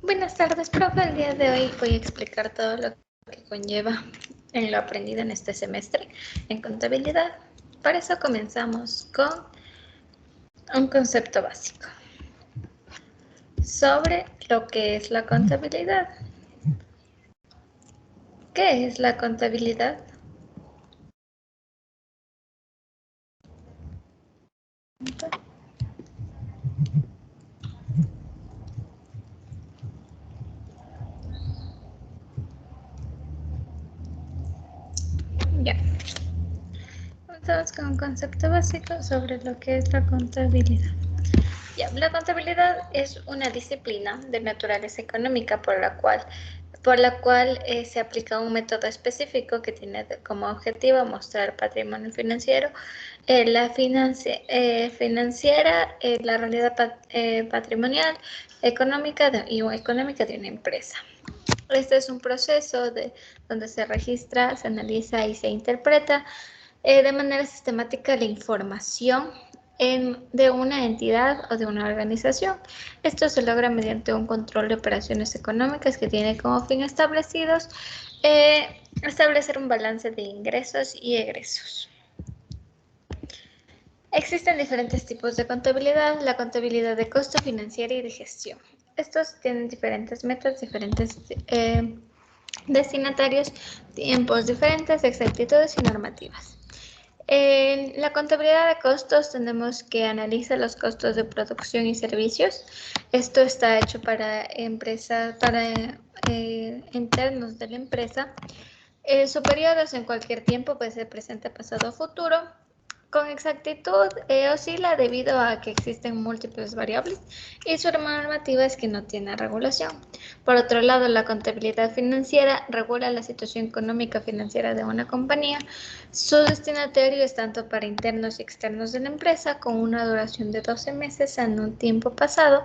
Buenas tardes, profe. El día de hoy voy a explicar todo lo que conlleva en lo aprendido en este semestre en contabilidad. Para eso comenzamos con un concepto básico sobre lo que es la contabilidad. ¿Qué es la contabilidad? Ya. Comenzamos con un concepto básico sobre lo que es la contabilidad. Ya, la contabilidad es una disciplina de naturaleza económica por la cual se aplica un método específico que tiene como objetivo mostrar patrimonio financiero, la financiera, la realidad patrimonial, económica y económica de una empresa. Este es un proceso donde se registra, se analiza y se interpreta de manera sistemática la información de una entidad o de una organización. Esto se logra mediante un control de operaciones económicas que tiene como fin establecer un balance de ingresos y egresos. Existen diferentes tipos de contabilidad, la contabilidad de costo, financiera y de gestión. Estos tienen diferentes metas, diferentes destinatarios, tiempos diferentes, exactitudes y normativas. En la contabilidad de costos tenemos que analizar los costos de producción y servicios. Esto está hecho para empresas, internos de la empresa. Su periodos en cualquier tiempo puede ser presente, pasado o futuro. Con exactitud oscila debido a que existen múltiples variables y su normativa es que no tiene regulación. Por otro lado, la contabilidad financiera regula la situación económica financiera de una compañía. Su destinatario es tanto para internos y externos de la empresa con una duración de 12 meses en un tiempo pasado.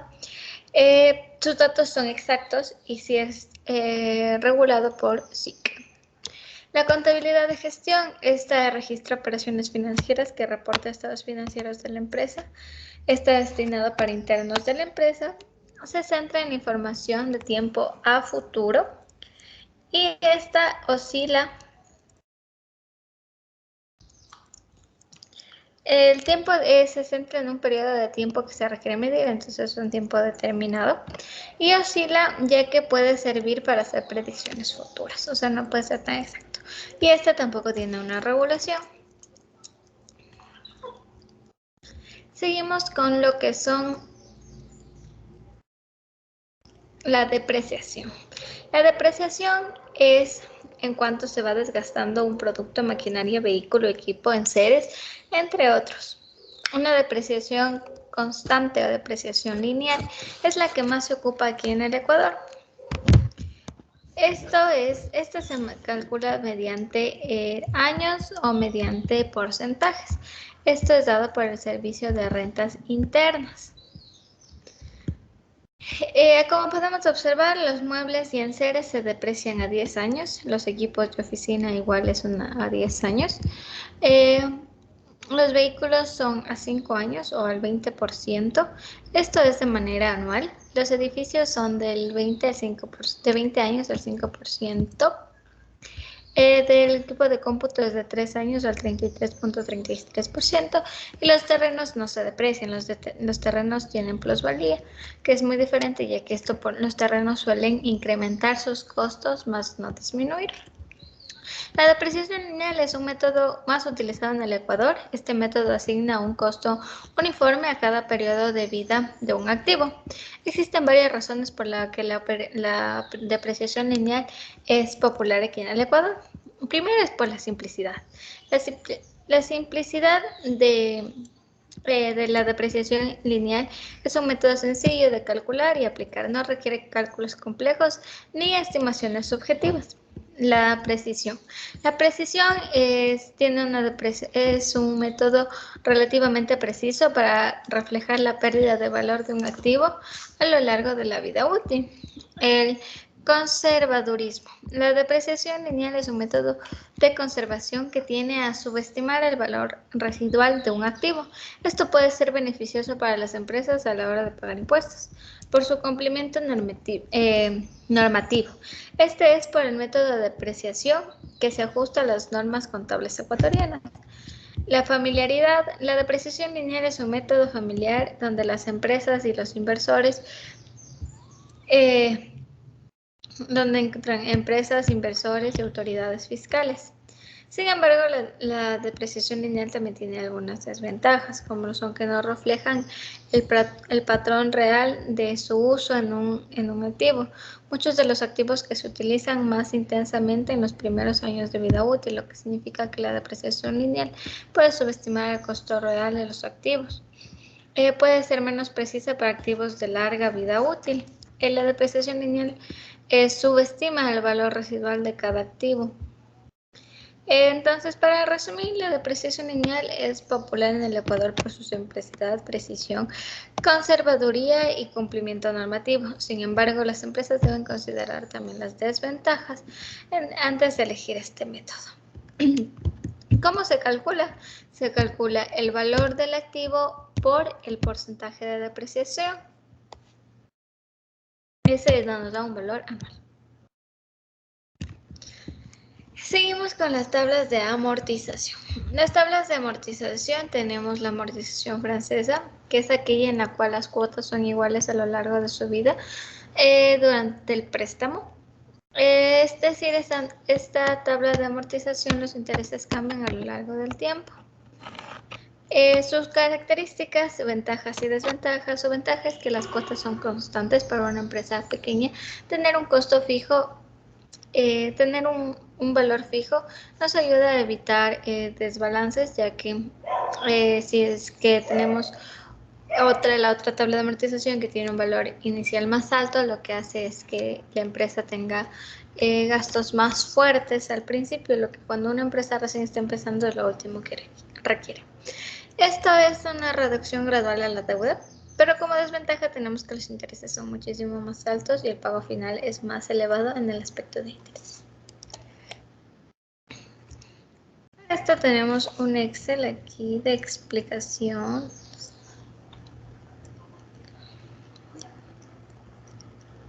Sus datos son exactos y si es regulado por SIC. La contabilidad de gestión, esta registra operaciones financieras que reporta estados financieros de la empresa. Está destinada para internos de la empresa. Se centra en información de tiempo a futuro y esta oscila. El tiempo se centra en un periodo de tiempo que se requiere medir, entonces es un tiempo determinado. Y oscila ya que puede servir para hacer predicciones futuras, o sea, no puede ser tan exacto. Y esta tampoco tiene una regulación. Seguimos con lo que son la depreciación. La depreciación es en cuanto se va desgastando un producto, maquinaria, vehículo, equipo, enseres, entre otros. Una depreciación constante o depreciación lineal es la que más se ocupa aquí en el Ecuador. Esta se calcula mediante años o mediante porcentajes. Esto es dado por el Servicio de Rentas Internas. Como podemos observar, los muebles y enseres se deprecian a 10 años, los equipos de oficina iguales a 10 años. Los vehículos son a 5 años o al 20%. Esto es de manera anual. Los edificios son del 20 años al 5%. Del equipo de cómputo es de 3 años al 33.33%. Y los terrenos no se deprecian. Los terrenos tienen plusvalía, que es muy diferente ya que los terrenos suelen incrementar sus costos más no disminuir. La depreciación lineal es un método más utilizado en el Ecuador. Este método asigna un costo uniforme a cada periodo de vida de un activo. Existen varias razones por las que la depreciación lineal es popular aquí en el Ecuador. Primero es por la simplicidad. La simplicidad de la depreciación lineal es un método sencillo de calcular y aplicar. No requiere cálculos complejos ni estimaciones subjetivas. La precisión. La precisión es un método relativamente preciso para reflejar la pérdida de valor de un activo a lo largo de la vida útil. Conservadurismo. La depreciación lineal es un método de conservación que tiene a subestimar el valor residual de un activo. Esto puede ser beneficioso para las empresas a la hora de pagar impuestos por su cumplimiento normativo. Este es por el método de depreciación que se ajusta a las normas contables ecuatorianas. La familiaridad. La depreciación lineal es un método familiar donde las empresas y los inversores donde encuentran empresas, inversores y autoridades fiscales. Sin embargo, la depreciación lineal también tiene algunas desventajas, como son que no reflejan el patrón real de su uso en un activo. Muchos de los activos que se utilizan más intensamente en los primeros años de vida útil, lo que significa que la depreciación lineal puede subestimar el costo real de los activos. Puede ser menos precisa para activos de larga vida útil. La depreciación lineal subestima el valor residual de cada activo. Entonces, para resumir, la depreciación lineal es popular en el Ecuador por su simplicidad, precisión, conservaduría y cumplimiento normativo. Sin embargo, las empresas deben considerar también las desventajas antes de elegir este método. ¿Cómo se calcula? Se calcula el valor del activo por el porcentaje de depreciación. Ese nos da un valor anual. Seguimos con las tablas de amortización. Las tablas de amortización tenemos la amortización francesa, que es aquella en la cual las cuotas son iguales a lo largo de su vida durante el préstamo. Es decir, esta tabla de amortización, los intereses cambian a lo largo del tiempo. Sus características, ventajas y desventajas. Su ventaja es que las cuotas son constantes para una empresa pequeña. Tener un costo fijo, tener un valor fijo nos ayuda a evitar desbalances, ya que si es que tenemos la otra tabla de amortización que tiene un valor inicial más alto, lo que hace es que la empresa tenga gastos más fuertes al principio, lo que cuando una empresa recién está empezando es lo último que requiere. Esto es una reducción gradual a la deuda, pero como desventaja tenemos que los intereses son muchísimo más altos y el pago final es más elevado en el aspecto de interés. Para esto tenemos un Excel aquí de explicación.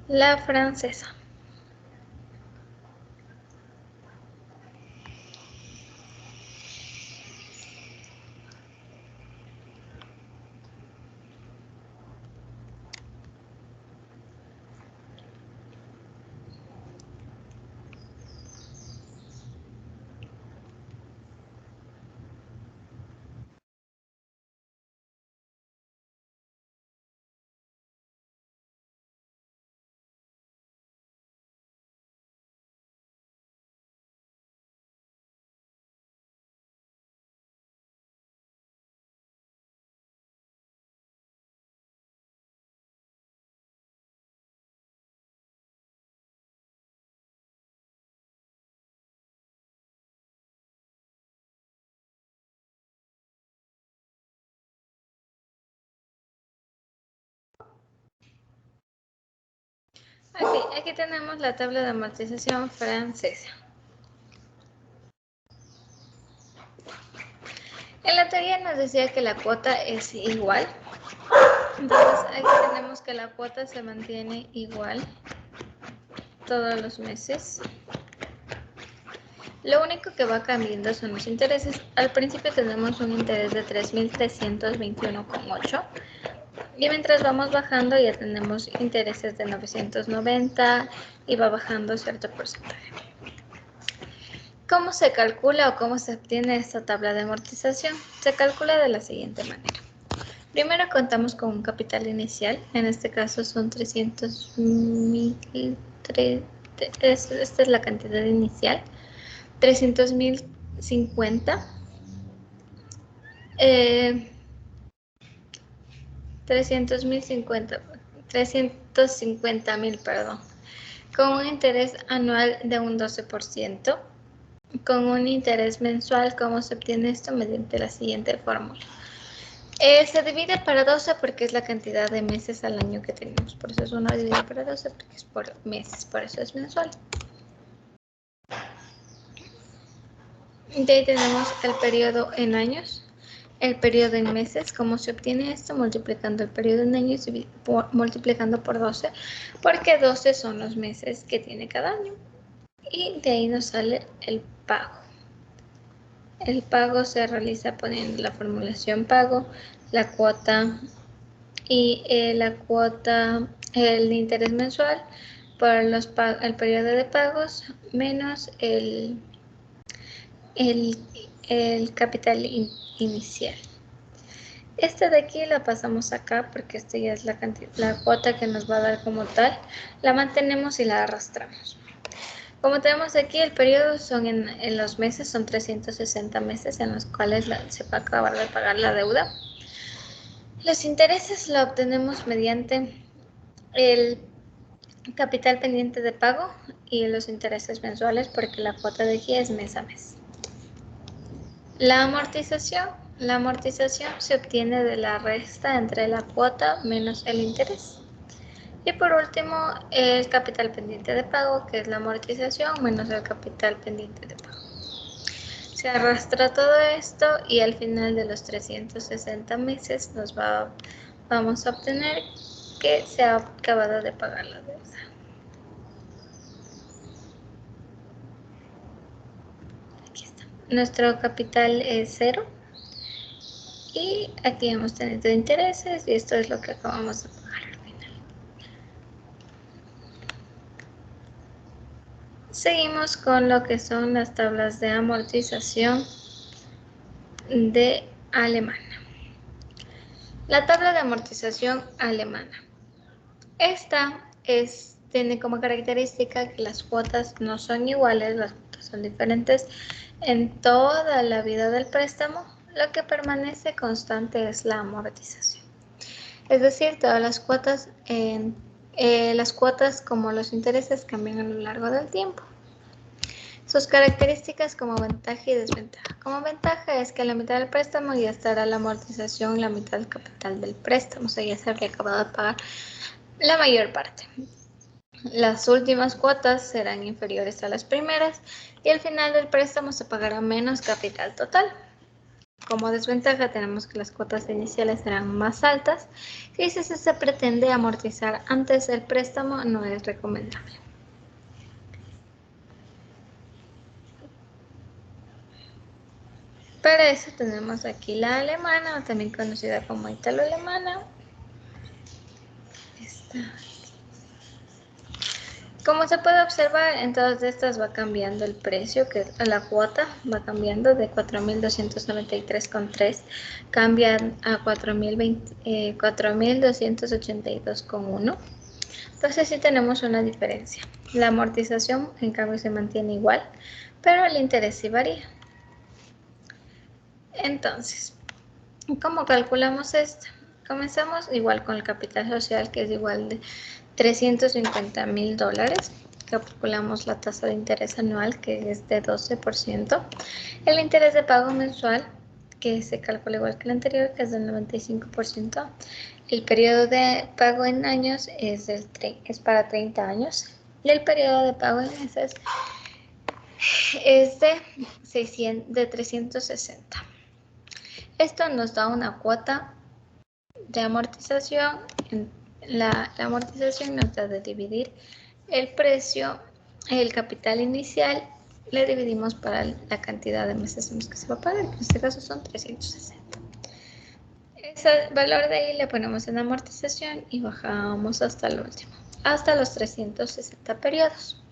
La francesa. Aquí tenemos la tabla de amortización francesa. En la teoría nos decía que la cuota es igual. Entonces aquí tenemos que la cuota se mantiene igual todos los meses. Lo único que va cambiando son los intereses. Al principio tenemos un interés de 3.321,8 y mientras vamos bajando ya tenemos intereses de 990 y va bajando cierto porcentaje. ¿Cómo se calcula o cómo se obtiene esta tabla de amortización? Se calcula de la siguiente manera. Primero contamos con un capital inicial, en este caso son 300.000, esta es la cantidad inicial, 300.050, 350.000, perdón, con un interés anual de un 12%, con un interés mensual. ¿Cómo se obtiene esto? Mediante la siguiente fórmula. Se divide para 12 porque es la cantidad de meses al año que tenemos. Por eso es 1 dividido para 12 porque es por meses, por eso es mensual. De ahí tenemos el periodo en años, el periodo en meses. ¿Cómo se obtiene esto? Multiplicando el periodo en años y multiplicando por 12, porque 12 son los meses que tiene cada año. Y de ahí nos sale el pago. El pago se realiza poniendo la formulación pago, la cuota y el interés mensual por el periodo de pagos menos el capital inicial. Esta de aquí la pasamos acá porque esta ya es la cuota que nos va a dar como tal. La mantenemos y la arrastramos. Como tenemos aquí, el periodo son en los meses, son 360 meses en los cuales se va a acabar de pagar la deuda. Los intereses lo obtenemos mediante el capital pendiente de pago y los intereses mensuales porque la cuota de aquí es mes a mes. La amortización se obtiene de la resta entre la cuota menos el interés. Y por último, el capital pendiente de pago, que es la amortización menos el capital pendiente de pago. Se arrastra todo esto y al final de los 360 meses vamos a obtener que se ha acabado de pagar la deuda. Aquí está. Nuestro capital es 0 y aquí hemos tenido intereses y esto es lo que acabamos de pagar al final. Seguimos con lo que son las tablas de amortización de alemana. La tabla de amortización alemana. Esta tiene como característica que las cuotas no son iguales, las cuotas son diferentes en toda la vida del préstamo. Lo que permanece constante es la amortización. Es decir, todas las cuotas como los intereses cambian a lo largo del tiempo. Sus características como ventaja y desventaja. Como ventaja es que a la mitad del préstamo ya estará la amortización, la mitad del capital del préstamo, o sea, ya se habría acabado de pagar la mayor parte. Las últimas cuotas serán inferiores a las primeras y al final del préstamo se pagará menos capital total. Como desventaja tenemos que las cuotas iniciales serán más altas y si se pretende amortizar antes del préstamo no es recomendable. Para eso tenemos aquí la alemana, también conocida como italo-alemana. Como se puede observar, en todas estas va cambiando el precio, que la cuota va cambiando de 4.293,3, cambian a 4.282,1. Entonces sí tenemos una diferencia. La amortización, en cambio, se mantiene igual, pero el interés sí varía. Entonces, ¿cómo calculamos esto? Comenzamos igual con el capital social, que es igual de $350,000. Calculamos la tasa de interés anual, que es de 12%. El interés de pago mensual, que se calcula igual que el anterior, que es del 95%. El periodo de pago en años es para 30 años. Y el periodo de pago en meses es de 360. Esto nos da una cuota de amortización. La amortización nos da de dividir el precio, el capital inicial, le dividimos para la cantidad de meses en los que se va a pagar, en este caso son 360. Ese valor de ahí le ponemos en amortización y bajamos hasta el último, hasta los 360 periodos.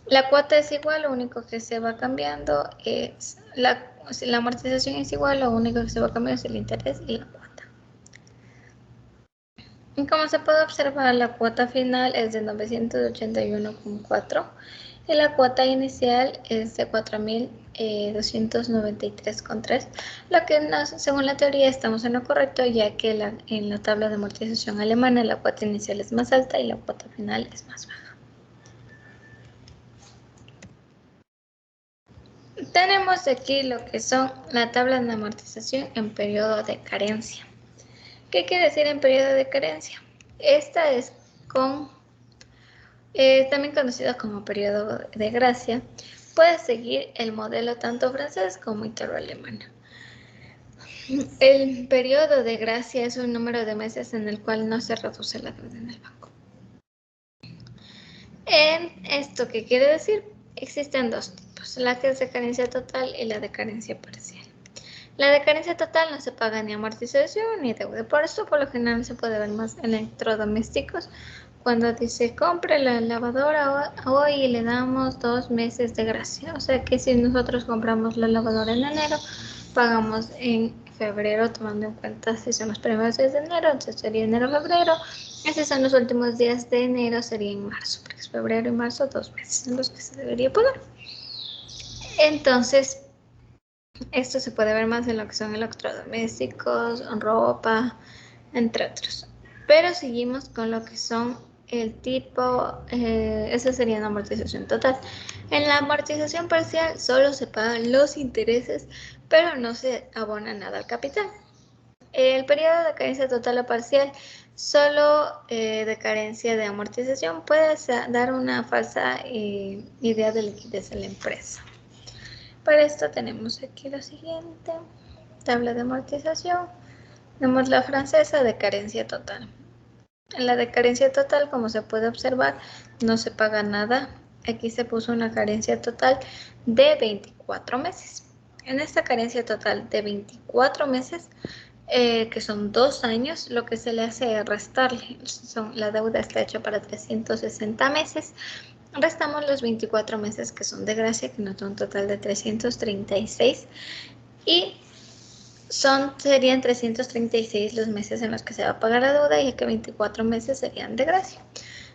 La cuota es igual, lo único que se va cambiando es la amortización es igual, lo único que se va cambiando es el interés y la cuota. Y como se puede observar, la cuota final es de 981,4 y la cuota inicial es de 4.293,3, lo que según la teoría estamos en lo correcto, ya que en la tabla de amortización alemana la cuota inicial es más alta y la cuota final es más baja. Tenemos aquí lo que son la tabla de amortización en periodo de carencia. ¿Qué quiere decir en periodo de carencia? Esta es también conocido como periodo de gracia. Puede seguir el modelo tanto francés como italo-alemán. El periodo de gracia es un número de meses en el cual no se reduce la deuda en el banco. ¿Esto qué quiere decir? Existen dos tipos, la que es de carencia total y la de carencia parcial. La de carencia total no se paga ni amortización ni deuda, por esto por lo general se puede ver más en electrodomésticos cuando dice compre la lavadora hoy y le damos 2 meses de gracia. O sea que si nosotros compramos la lavadora en enero, pagamos en febrero, tomando en cuenta si son los primeros días de enero, entonces sería enero-febrero. Si son los últimos días de enero, sería en marzo, porque es febrero y marzo, 2 meses en los que se debería pagar. Entonces, esto se puede ver más en lo que son electrodomésticos, ropa, entre otros. Pero seguimos con lo que son el tipo, esa sería una amortización total. En la amortización parcial solo se pagan los intereses, pero no se abona nada al capital. El periodo de carencia total o parcial, solo de carencia de amortización, puede dar una falsa idea de liquidez en la empresa. Para esto tenemos aquí lo siguiente, tabla de amortización. Tenemos la francesa de carencia total. En la de carencia total, como se puede observar, no se paga nada. Aquí se puso una carencia total de 24 meses. En esta carencia total de 24 meses, que son 2 años, lo que se le hace es restarle. La deuda está hecha para 360 meses. Restamos los 24 meses que son de gracia, que nos da un total de 336. Y serían 336 los meses en los que se va a pagar la deuda, y que 24 meses serían de gracia.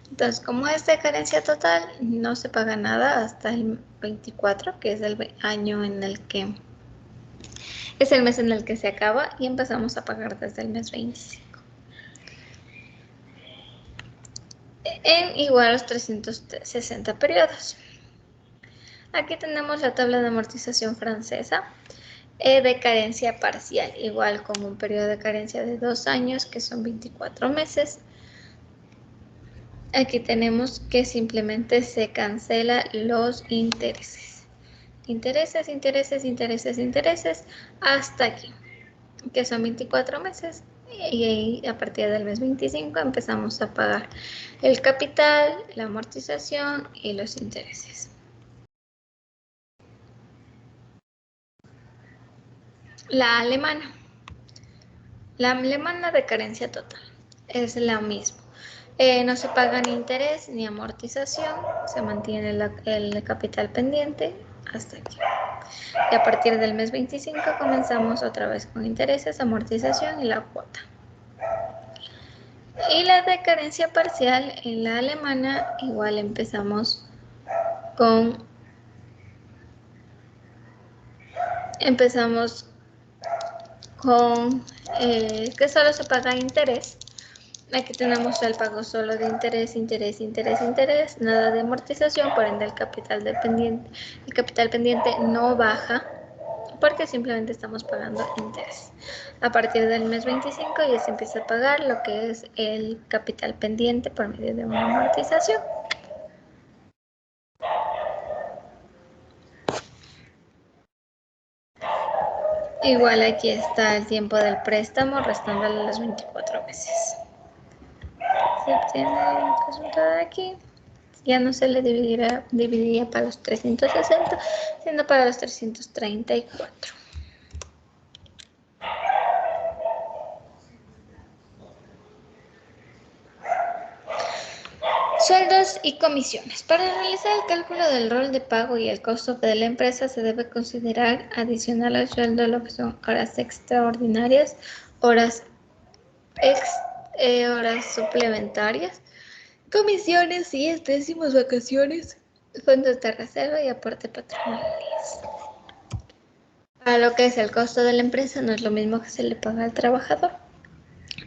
Entonces, como es de carencia total, no se paga nada hasta el 24, que es el año en el que es el mes en el que se acaba, y empezamos a pagar desde el mes 25. En igual a los 360 periodos. Aquí tenemos la tabla de amortización francesa. De carencia parcial, igual con un periodo de carencia de 2 años, que son 24 meses. Aquí tenemos que simplemente se cancela los intereses. Intereses, intereses, intereses, intereses, hasta aquí, que son 24 meses. Y ahí, a partir del mes 25, empezamos a pagar el capital, la amortización y los intereses. La alemana. La alemana de carencia total es la misma. No se paga ni interés ni amortización, se mantiene el capital pendiente hasta aquí. Y a partir del mes 25 comenzamos otra vez con intereses, amortización y la cuota. Y la de carencia parcial en la alemana, igual empezamos con que solo se paga interés. Aquí tenemos el pago solo de interés, interés, interés, interés, nada de amortización, por ende el capital pendiente no baja, porque simplemente estamos pagando interés. A partir del mes 25 ya se empieza a pagar lo que es el capital pendiente por medio de una amortización. Igual aquí está el tiempo del préstamo, restándole los 24 meses. Se obtiene el resultado de aquí. Ya no se le dividiría para los 360, sino para los 334. Sueldos y comisiones. Para realizar el cálculo del rol de pago y el costo de la empresa, se debe considerar adicional al sueldo lo que son horas extraordinarias, horas suplementarias, comisiones y décimos, vacaciones, fondos de reserva y aporte patronales. Para lo que es el costo de la empresa, no es lo mismo que se le paga al trabajador.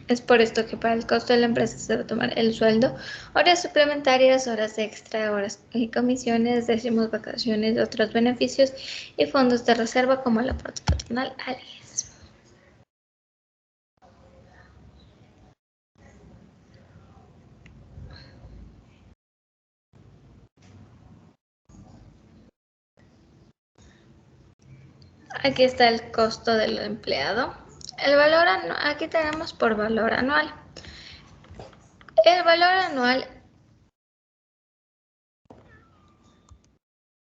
Es por esto que para el costo de la empresa se debe tomar el sueldo, horas suplementarias, horas extra, horas y comisiones, décimos, vacaciones, otros beneficios y fondos de reserva como el aporte patronal al IES. Aquí está el costo del empleado. El valor anual, aquí tenemos por valor anual. El valor anual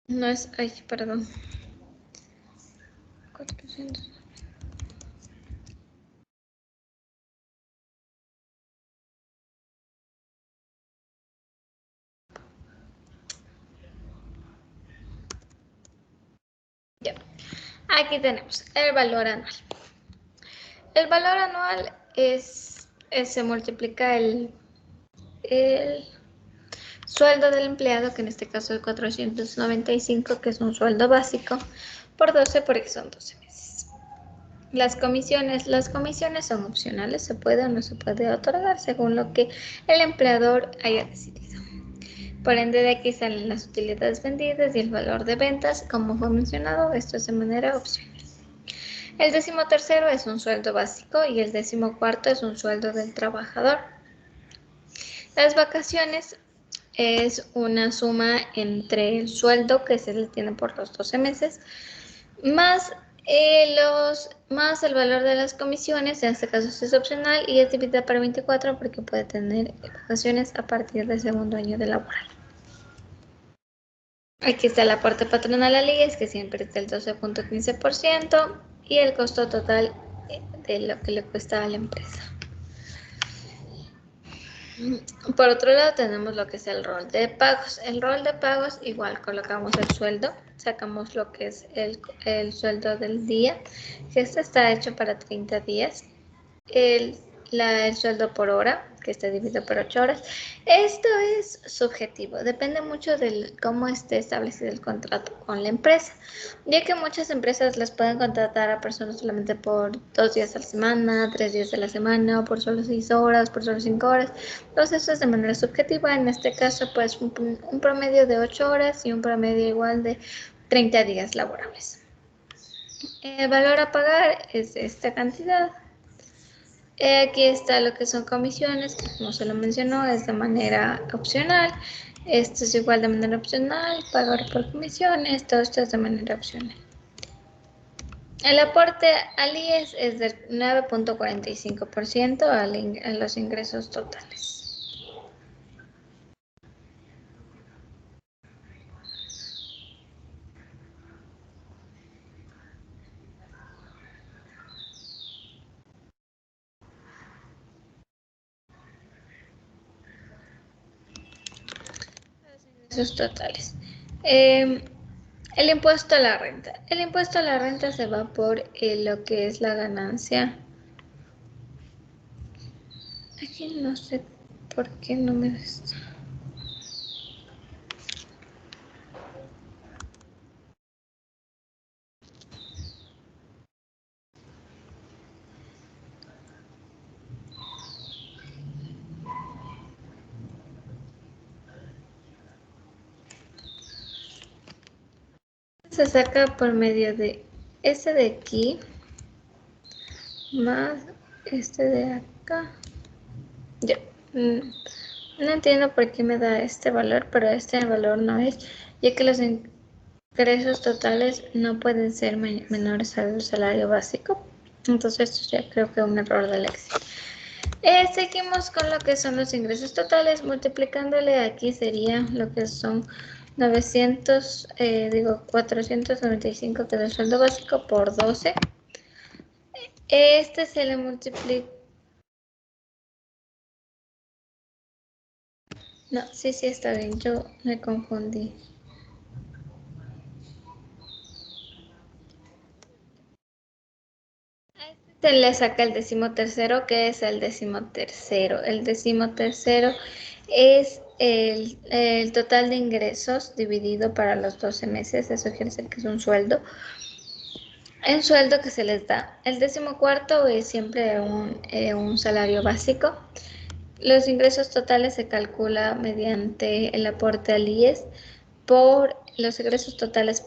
no es, ay, perdón, 400. Ya. Aquí tenemos el valor anual. El valor anual se multiplica el sueldo del empleado, que en este caso es 495, que es un sueldo básico, por 12 porque son 12 meses. Las comisiones son opcionales, se puede o no se puede otorgar según lo que el empleador haya decidido. Por ende, de aquí salen las utilidades vendidas y el valor de ventas. Como fue mencionado, esto es de manera opcional. El 13º es un sueldo básico y el 14º es un sueldo del trabajador. Las vacaciones es una suma entre el sueldo que se le tiene por los 12 meses, más el valor de las comisiones. En este caso es opcional y es dividida por 24 porque puede tener vacaciones a partir del segundo año de laboral. Aquí está el aporte patronal al IES, que siempre es del 12.15%, y el costo total de lo que le cuesta a la empresa. Por otro lado tenemos lo que es el rol de pagos. El rol de pagos, igual colocamos el sueldo, sacamos lo que es el sueldo del día, que este está hecho para 30 días. El sueldo por hora, que está dividido por 8 horas. Esto es subjetivo, depende mucho de cómo esté establecido el contrato con la empresa, ya que muchas empresas les pueden contratar a personas solamente por 2 días a la semana, 3 días a la semana, o por solo 6 horas, por solo 5 horas. Entonces eso es de manera subjetiva. En este caso, pues un promedio de 8 horas y un promedio igual de 30 días laborables. El valor a pagar es esta cantidad. Aquí está lo que son comisiones, que como se lo mencionó, es de manera opcional. Esto es igual de manera opcional, pagar por comisiones, todo esto es de manera opcional. El aporte al IES es del 9.45% a los ingresos totales. Ingresos totales. El impuesto a la renta. El impuesto a la renta se va por lo que es la ganancia. Aquí no sé por qué no me está. Se saca por medio de este de aquí más este de acá. Ya. No entiendo por qué me da este valor, pero este valor no es, ya que los ingresos totales no pueden ser menores al salario básico. Entonces esto ya creo que es un error del Excel. Seguimos con lo que son los ingresos totales, multiplicándole aquí sería lo que son 495, que es el sueldo básico, por 12. Este se le multiplica. No, sí está bien, yo me confundí. Se le saca el 13º, que es el 13º. El 13º es el total de ingresos dividido para los 12 meses. Eso quiere decir que es un sueldo. En sueldo que se les da. El 14º es siempre un salario básico. Los ingresos totales se calcula mediante el aporte al IES. Por los ingresos totales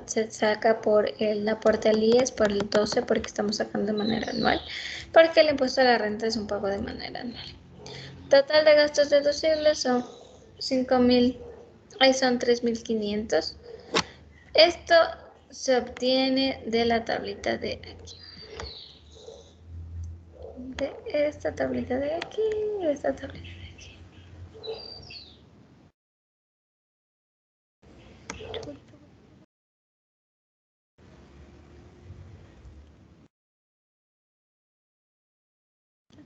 se saca por el aporte al IES por el 12 porque estamos sacando de manera anual, porque el impuesto a la renta es un pago de manera anual. Total de gastos deducibles son 5.000, ahí son 3.500. Esto se obtiene de la tablita de aquí. De esta tablita de aquí, de esta tablita de aquí.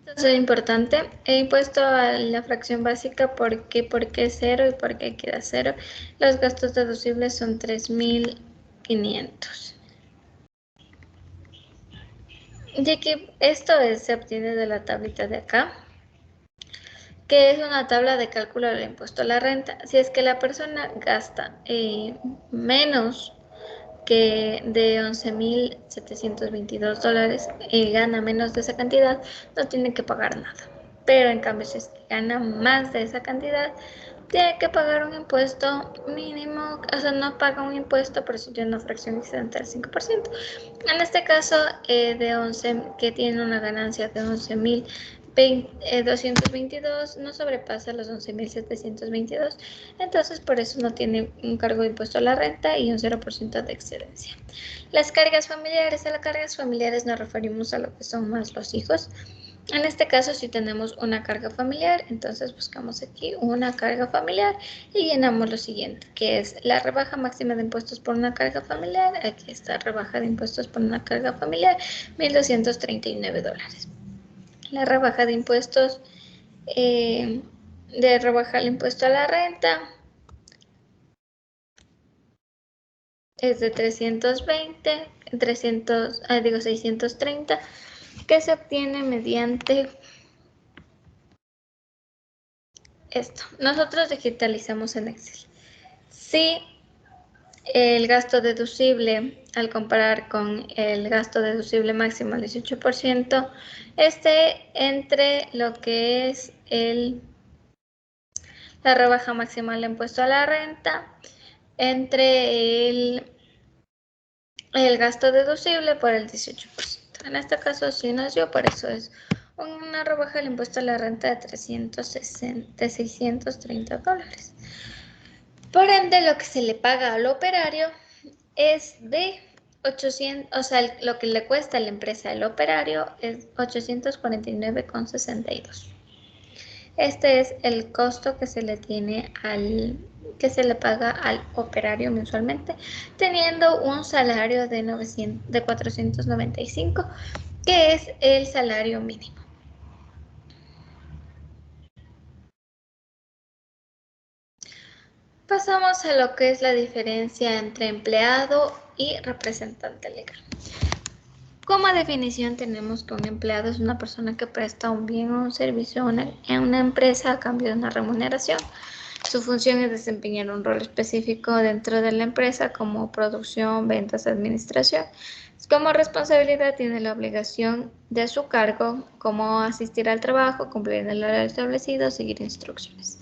Esto es importante. He impuesto a la fracción básica por qué 0 y por qué queda 0. Los gastos deducibles son 3.500. Y que esto se obtiene de la tablita de acá, que es una tabla de cálculo del impuesto a la renta. Si es que la persona gasta menos que de $11.722 y gana menos de esa cantidad, no tiene que pagar nada. Pero en cambio, si es que gana más de esa cantidad, tiene que pagar un impuesto mínimo, o sea, no paga un impuesto, pero si tiene una fracción excedente del 5%. En este caso, que tiene una ganancia de 11.222, no sobrepasa los 11.722, entonces por eso no tiene un cargo de impuesto a la renta y un 0% de excedencia. Las cargas familiares. A las cargas familiares nos referimos a lo que son más los hijos. En este caso, si tenemos una carga familiar, entonces buscamos aquí una carga familiar y llenamos lo siguiente, que es la rebaja máxima de impuestos por una carga familiar. Aquí está, rebaja de impuestos por una carga familiar, $1.239. La rebaja de impuestos, de rebajar el impuesto a la renta, es de 630, que se obtiene mediante esto. Nosotros digitalizamos en Excel. Si el gasto deducible, al comparar con el gasto deducible máximo al 18%, entre lo que es la rebaja máxima del impuesto a la renta, entre el gasto deducible por el 18%. En este caso sí nos dio, por eso es una rebaja del impuesto a la renta de $630. Por ende, lo que se le paga al operario es de 800, o sea, lo que le cuesta a la empresa al operario es 849,62. Este es el costo que se le paga al operario mensualmente, teniendo un salario de 495, que es el salario mínimo. Pasamos a lo que es la diferencia entre empleado y representante legal. Como definición tenemos que un empleado es una persona que presta un bien o un servicio en una empresa a cambio de una remuneración. Su función es desempeñar un rol específico dentro de la empresa como producción, ventas, administración. Como responsabilidad tiene la obligación de su cargo como asistir al trabajo, cumplir el horario establecido, seguir instrucciones.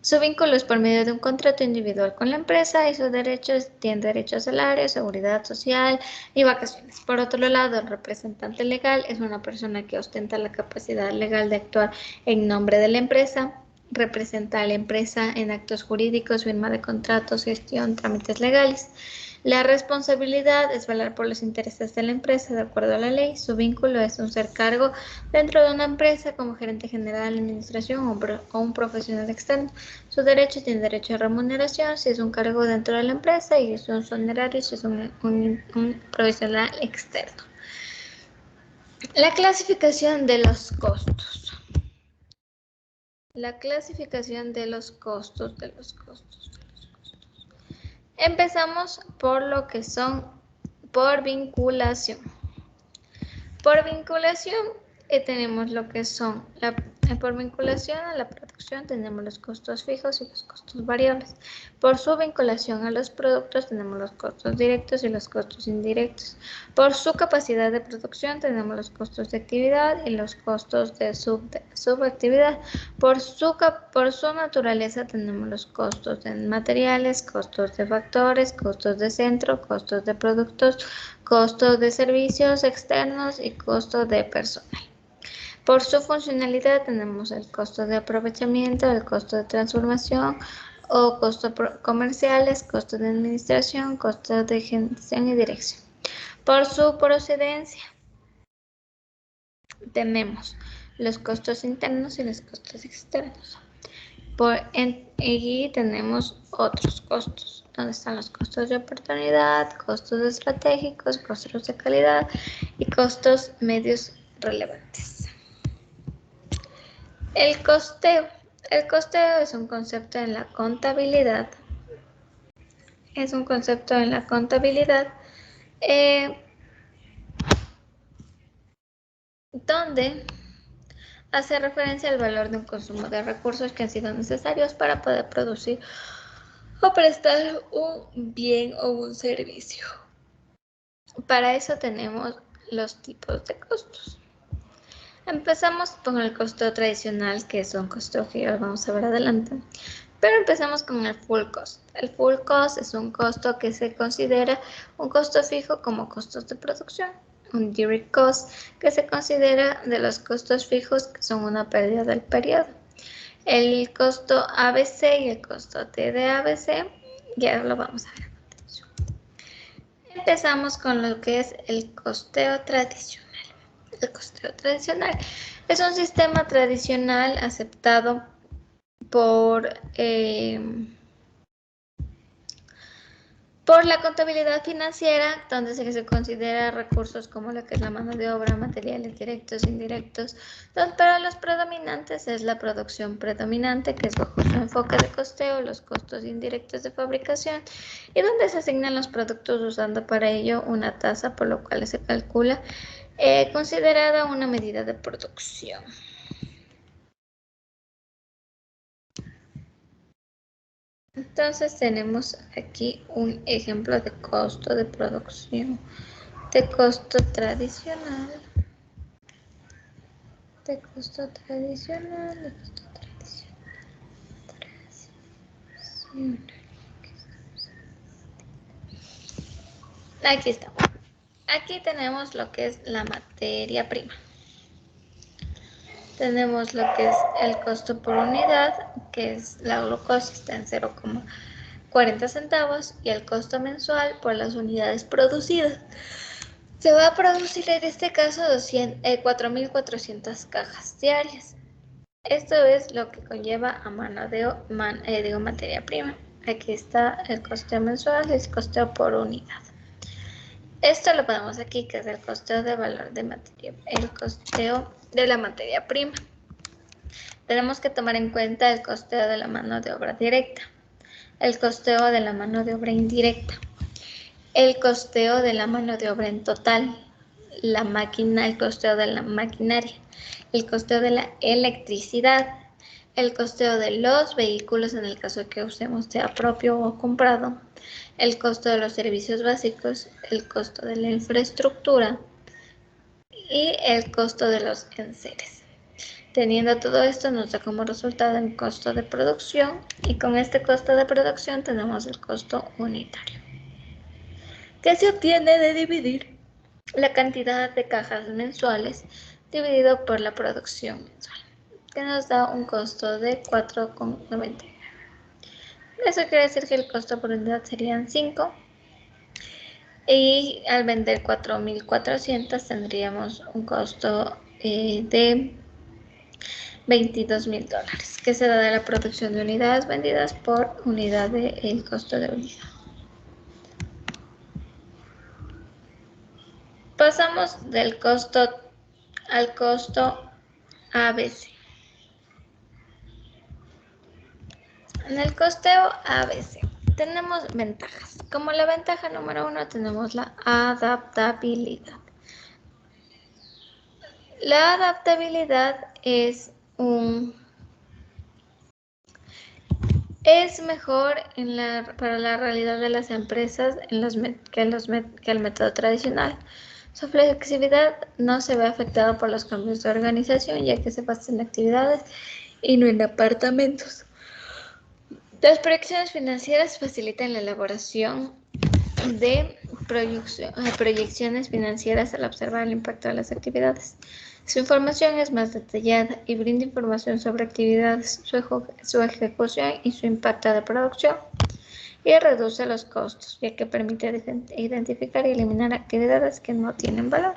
Su vínculo es por medio de un contrato individual con la empresa y sus derechos tienen derecho a salario, seguridad social y vacaciones. Por otro lado, el representante legal es una persona que ostenta la capacidad legal de actuar en nombre de la empresa, representa a la empresa en actos jurídicos, firma de contratos, gestión, trámites legales. La responsabilidad es velar por los intereses de la empresa de acuerdo a la ley. Su vínculo es un ser cargo dentro de una empresa como gerente general de administración o un profesional externo. Su derecho tiene derecho a remuneración si es un cargo dentro de la empresa y es un honorario si es un profesional externo. La clasificación de los costos. La clasificación de los costos. Empezamos por lo que son por vinculación. Por vinculación tenemos lo que son Por vinculación a la producción tenemos los costos fijos y los costos variables. Por su vinculación a los productos tenemos los costos directos y los costos indirectos. Por su capacidad de producción tenemos los costos de actividad y los costos de subactividad. Por su naturaleza tenemos los costos de materiales, costos de factores, costos de centro, costos de productos, costos de servicios externos y costos de personal. Por su funcionalidad tenemos el costo de aprovechamiento, el costo de transformación o costos comerciales, costos de administración, costos de gestión y dirección. Por su procedencia tenemos los costos internos y los costos externos. Y tenemos otros costos, donde están los costos de oportunidad, costos estratégicos, costos de calidad y costos medios relevantes. El costeo. El costeo es un concepto en la contabilidad. Donde hace referencia al valor de un consumo de recursos que han sido necesarios para poder producir o prestar un bien o un servicio. Para eso tenemos los tipos de costos. Empezamos con el costo tradicional, que es un costo que ya vamos a ver adelante. Pero empezamos con el full cost. El full cost es un costo que se considera un costo fijo como costos de producción. Un direct cost que se considera de los costos fijos que son una pérdida del periodo. El costo ABC y el costo T de ABC ya lo vamos a ver a continuación. Empezamos con lo que es el costeo tradicional. El costeo tradicional es un sistema tradicional aceptado por la contabilidad financiera, donde se considera recursos como lo que es la mano de obra, materiales directos e indirectos, pero los predominantes es la producción predominante, que es bajo su enfoque de costeo, los costos indirectos de fabricación, y donde se asignan los productos usando para ello una tasa, por lo cual se calcula considerada una medida de producción. Entonces tenemos aquí un ejemplo de costo de producción, de costo tradicional, Aquí está. Aquí tenemos lo que es la materia prima. Tenemos lo que es el costo por unidad, que es la glucosa, está en 0,40 centavos, y el costo mensual por las unidades producidas. Se va a producir en este caso 4.400 cajas diarias. Esto es lo que conlleva a materia prima. Aquí está el costeo mensual y el costeo por unidad. Esto lo ponemos aquí, que es el costeo de valor de materia, el costeo de la materia prima. Tenemos que tomar en cuenta el costeo de la mano de obra directa, el costeo de la mano de obra indirecta, el costeo de la mano de obra en total, la máquina, el costeo de la maquinaria, el costeo de la electricidad, el costeo de los vehículos en el caso de que usemos sea propio o comprado, el costo de los servicios básicos, el costo de la infraestructura y el costo de los enseres. Teniendo todo esto nos da como resultado el costo de producción, y con este costo de producción tenemos el costo unitario, que se obtiene de dividir la cantidad de cajas mensuales dividido por la producción mensual, que nos da un costo de 4,99. Eso quiere decir que el costo por unidad serían 5, y al vender 4.400 tendríamos un costo de $22.000, que se da de la producción de unidades vendidas por unidad del costo de unidad. Pasamos del costo al costo ABC. En el costeo ABC tenemos ventajas. Como la ventaja número 1 tenemos la adaptabilidad. La adaptabilidad es Es mejor para la realidad de las empresas que el método tradicional. Su flexibilidad no se ve afectada por los cambios de organización, ya que se basa en actividades y no en apartamentos. Las proyecciones financieras facilitan la elaboración de proyecciones financieras al observar el impacto de las actividades. Su información es más detallada y brinda información sobre actividades, su ejecución y su impacto de producción, y reduce los costos, ya que permite identificar y eliminar actividades que no tienen valor.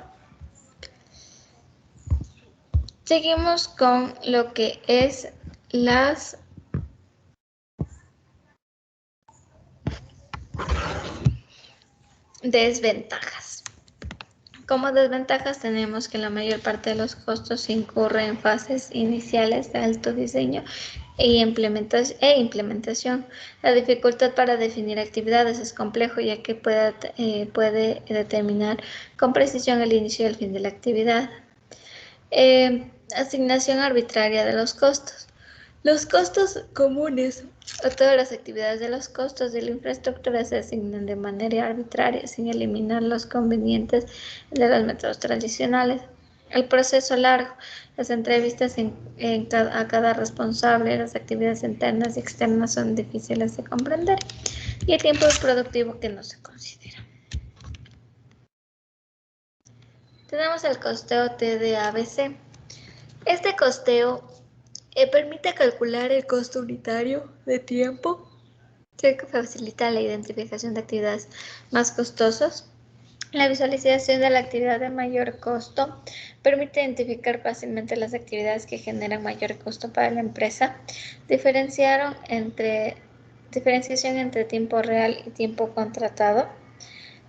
Seguimos con lo que es las desventajas. Como desventajas tenemos que la mayor parte de los costos se incurre en fases iniciales de alto diseño e implementación. La dificultad para definir actividades es complejo, ya que puede determinar con precisión el inicio y el fin de la actividad. Asignación arbitraria de los costos. Los costos comunes o todas las actividades de los costos de la infraestructura se asignan de manera arbitraria, sin eliminar los convenientes de los métodos tradicionales. El proceso largo, las entrevistas a cada responsable, las actividades internas y externas son difíciles de comprender, y el tiempo productivo que no se considera. Tenemos el costeo TDABC. Este costeo permite calcular el costo unitario de tiempo, que facilita la identificación de actividades más costosas. La visualización de la actividad de mayor costo permite identificar fácilmente las actividades que generan mayor costo para la empresa. Diferenciación entre tiempo real y tiempo contratado.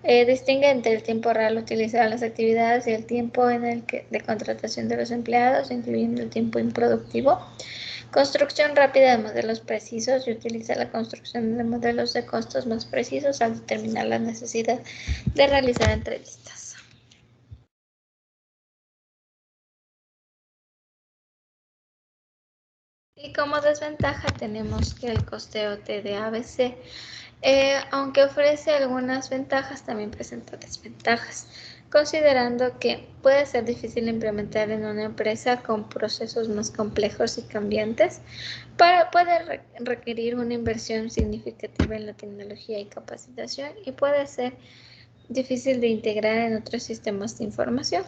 Distingue entre el tiempo real utilizado en las actividades y el tiempo de contratación de los empleados, incluyendo el tiempo improductivo. Construcción rápida de modelos precisos, y utiliza la construcción de modelos de costos más precisos al determinar la necesidad de realizar entrevistas. Y como desventaja tenemos que el costeo TDABC, aunque ofrece algunas ventajas, también presenta desventajas, considerando que puede ser difícil implementar en una empresa con procesos más complejos y cambiantes. Puede requerir una inversión significativa en la tecnología y capacitación, y puede ser difícil de integrar en otros sistemas de información.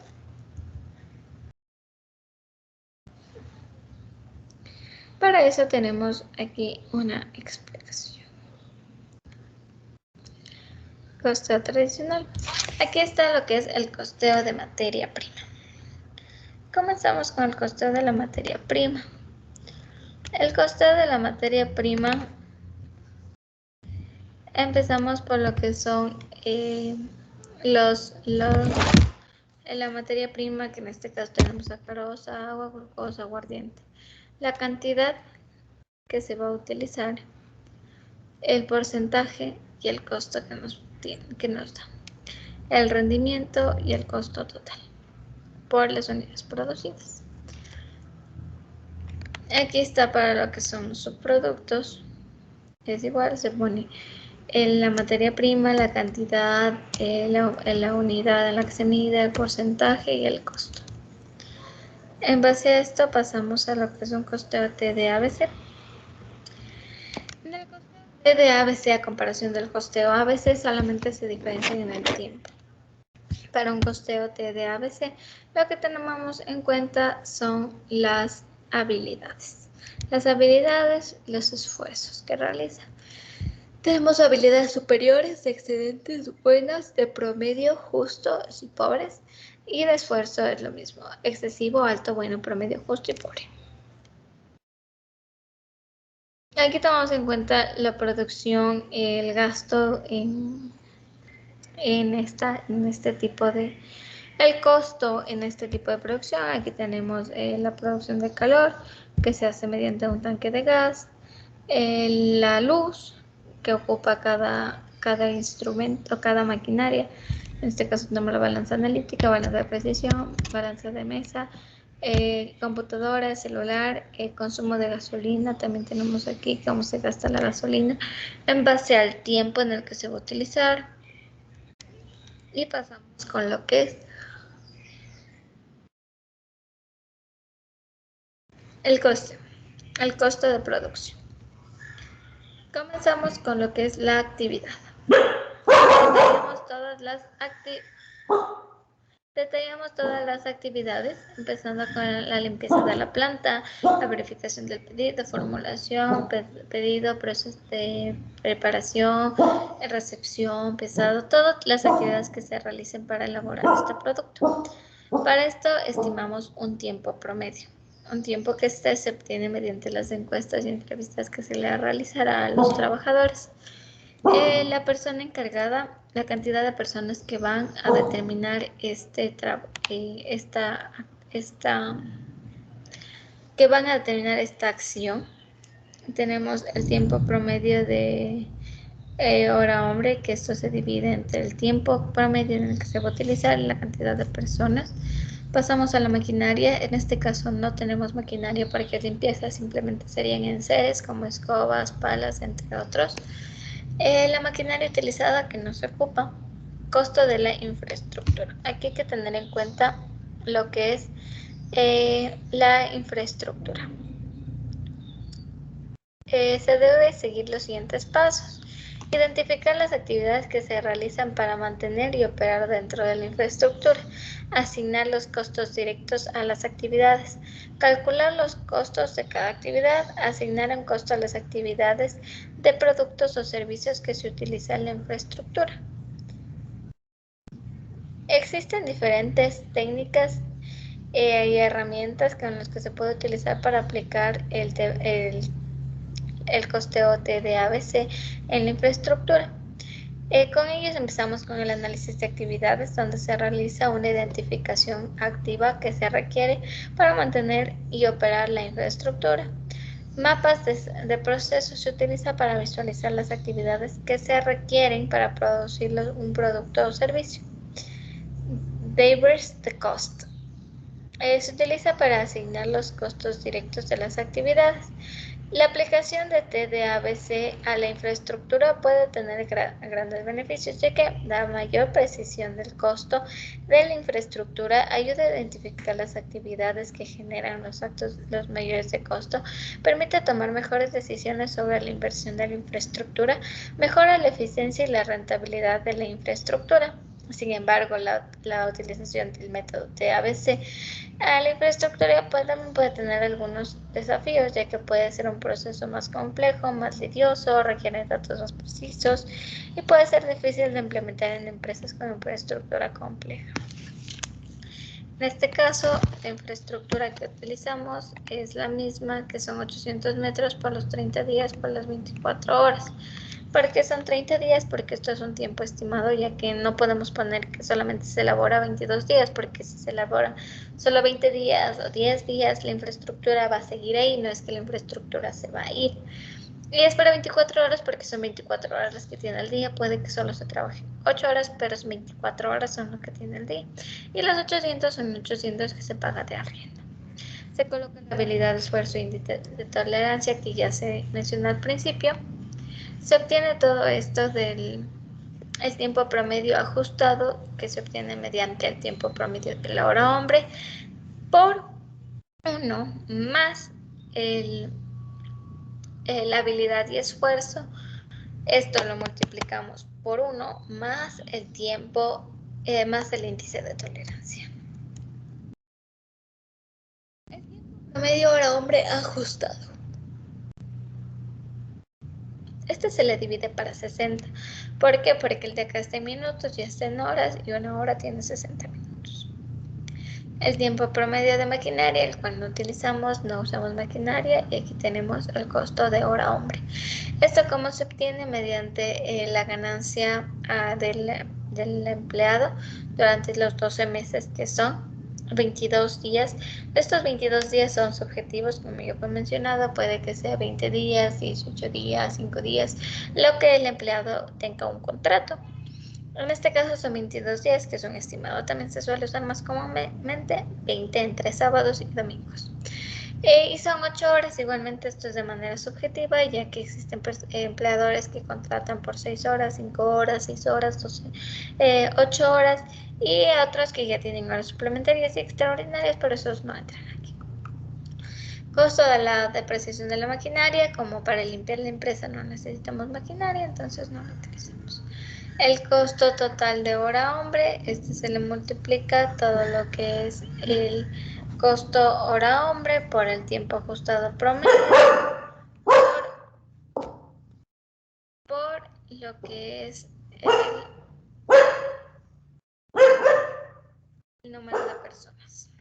Para eso tenemos aquí una explicación. Costeo tradicional. Aquí está lo que es el costeo de materia prima. Comenzamos con el costeo de la materia prima. El costeo de la materia prima, empezamos por lo que son la materia prima, que en este caso tenemos sacarosa, agua, glucosa, aguardiente. La cantidad que se va a utilizar, el porcentaje y el costo que nos da, el rendimiento y el costo total por las unidades producidas. Aquí está para lo que son los subproductos. Es igual, se pone en la materia prima, la cantidad, la unidad en la que se mide, el porcentaje y el costo. En base a esto pasamos a lo que es un costeo TDABC. En el costeo TDABC, a comparación del costeo ABC, solamente se diferencian en el tiempo. Para un costeo TDABC, lo que tenemos en cuenta son las habilidades. Las habilidades y los esfuerzos que realiza. Tenemos habilidades superiores, excelentes, buenas, de promedio, justos y pobres. Y de esfuerzo es lo mismo: excesivo, alto, bueno, promedio, justo y pobre. Aquí tomamos en cuenta la producción, el gasto en este tipo de... El costo en este tipo de producción. Aquí tenemos la producción de calor, que se hace mediante un tanque de gas, la luz que ocupa cada instrumento, cada maquinaria. En este caso tenemos la balanza analítica, balanza de precisión, balanza de mesa, Computadora, celular, consumo de gasolina, también tenemos aquí cómo se gasta la gasolina en base al tiempo en el que se va a utilizar. Y pasamos con lo que es el costo de producción. Comenzamos con lo que es la actividad. Detallamos todas las actividades, empezando con la limpieza de la planta, la verificación del pedido, formulación, pedido, proceso de preparación, recepción, pesado, todas las actividades que se realicen para elaborar este producto. Para esto estimamos un tiempo promedio, un tiempo que se obtiene mediante las encuestas y entrevistas que se le realizará a los trabajadores. La persona encargada, la cantidad de personas que van a determinar esta acción. Tenemos el tiempo promedio de hora hombre, que esto se divide entre el tiempo promedio en el que se va a utilizar y la cantidad de personas. Pasamos a la maquinaria. En este caso no tenemos maquinaria para que limpieza, simplemente serían enseres como escobas, palas, entre otros. La maquinaria utilizada que no se ocupa. Costo de la infraestructura. Aquí hay que tener en cuenta lo que es la infraestructura. Se debe seguir los siguientes pasos. Identificar las actividades que se realizan para mantener y operar dentro de la infraestructura. Asignar los costos directos a las actividades. Calcular los costos de cada actividad. Asignar un costo a las actividades de productos o servicios que se utilizan en la infraestructura. Existen diferentes técnicas y herramientas con las que se puede utilizar para aplicar el costeo TDABC en la infraestructura. Con ellos empezamos con el análisis de actividades, donde se realiza una identificación activa que se requiere para mantener y operar la infraestructura. Mapas de procesos se utiliza para visualizar las actividades que se requieren para producir un producto o servicio. Drivers de cost. Se utiliza para asignar los costos directos de las actividades. La aplicación de TDABC a la infraestructura puede tener grandes beneficios, ya que da mayor precisión del costo de la infraestructura, ayuda a identificar las actividades que generan los mayores de costo, permite tomar mejores decisiones sobre la inversión de la infraestructura, mejora la eficiencia y la rentabilidad de la infraestructura. Sin embargo, la utilización del método TABC a la infraestructura también puede tener algunos desafíos, ya que puede ser un proceso más complejo, más lidioso, requiere datos más precisos y puede ser difícil de implementar en empresas con infraestructura compleja. En este caso, la infraestructura que utilizamos es la misma, que son 800 metros por los 30 días por las 24 horas. ¿Por qué son 30 días? Porque esto es un tiempo estimado, ya que no podemos poner que solamente se elabora 22 días, porque si se elabora solo 20 días o 10 días, la infraestructura va a seguir ahí, no es que la infraestructura se va a ir. Y es para 24 horas porque son 24 horas las que tiene el día. Puede que solo se trabaje 8 horas, pero 24 horas son lo que tiene el día. Y los 800 son 800 que se paga de arriendo. Se coloca la habilidad de esfuerzo e índice de tolerancia, que ya se mencionó al principio. Se obtiene todo esto del tiempo promedio ajustado, que se obtiene mediante el tiempo promedio de la hora hombre, por 1 más la habilidad y esfuerzo. Esto lo multiplicamos por 1 más el tiempo, más el índice de tolerancia. El tiempo promedio hora hombre ajustado. Este se le divide para 60. ¿Por qué? Porque el de acá está en minutos y está en horas, y una hora tiene 60 minutos. El tiempo promedio de maquinaria, el cual no utilizamos, no usamos maquinaria, y aquí tenemos el costo de hora hombre. Esto cómo se obtiene mediante la ganancia del empleado durante los 12 meses, que son 22 días. Estos 22 días son subjetivos, como yo he mencionado, puede que sea 20 días, 18 días, 5 días, lo que el empleado tenga un contrato. En este caso son 22 días, que es un estimado. También se suele usar más comúnmente 20 entre sábados y domingos. Y son 8 horas, igualmente esto es de manera subjetiva, ya que existen empleadores que contratan por 6 horas, 5 horas, 6 horas, 12, 8 horas, y otros que ya tienen horas suplementarias y extraordinarias, pero esos no entran aquí. Costo de la depreciación de la maquinaria, como para limpiar la empresa no necesitamos maquinaria, entonces no la utilizamos. El costo total de hora hombre, se le multiplica todo lo que es el costo hora hombre por el tiempo ajustado promedio por lo que es el número de personas.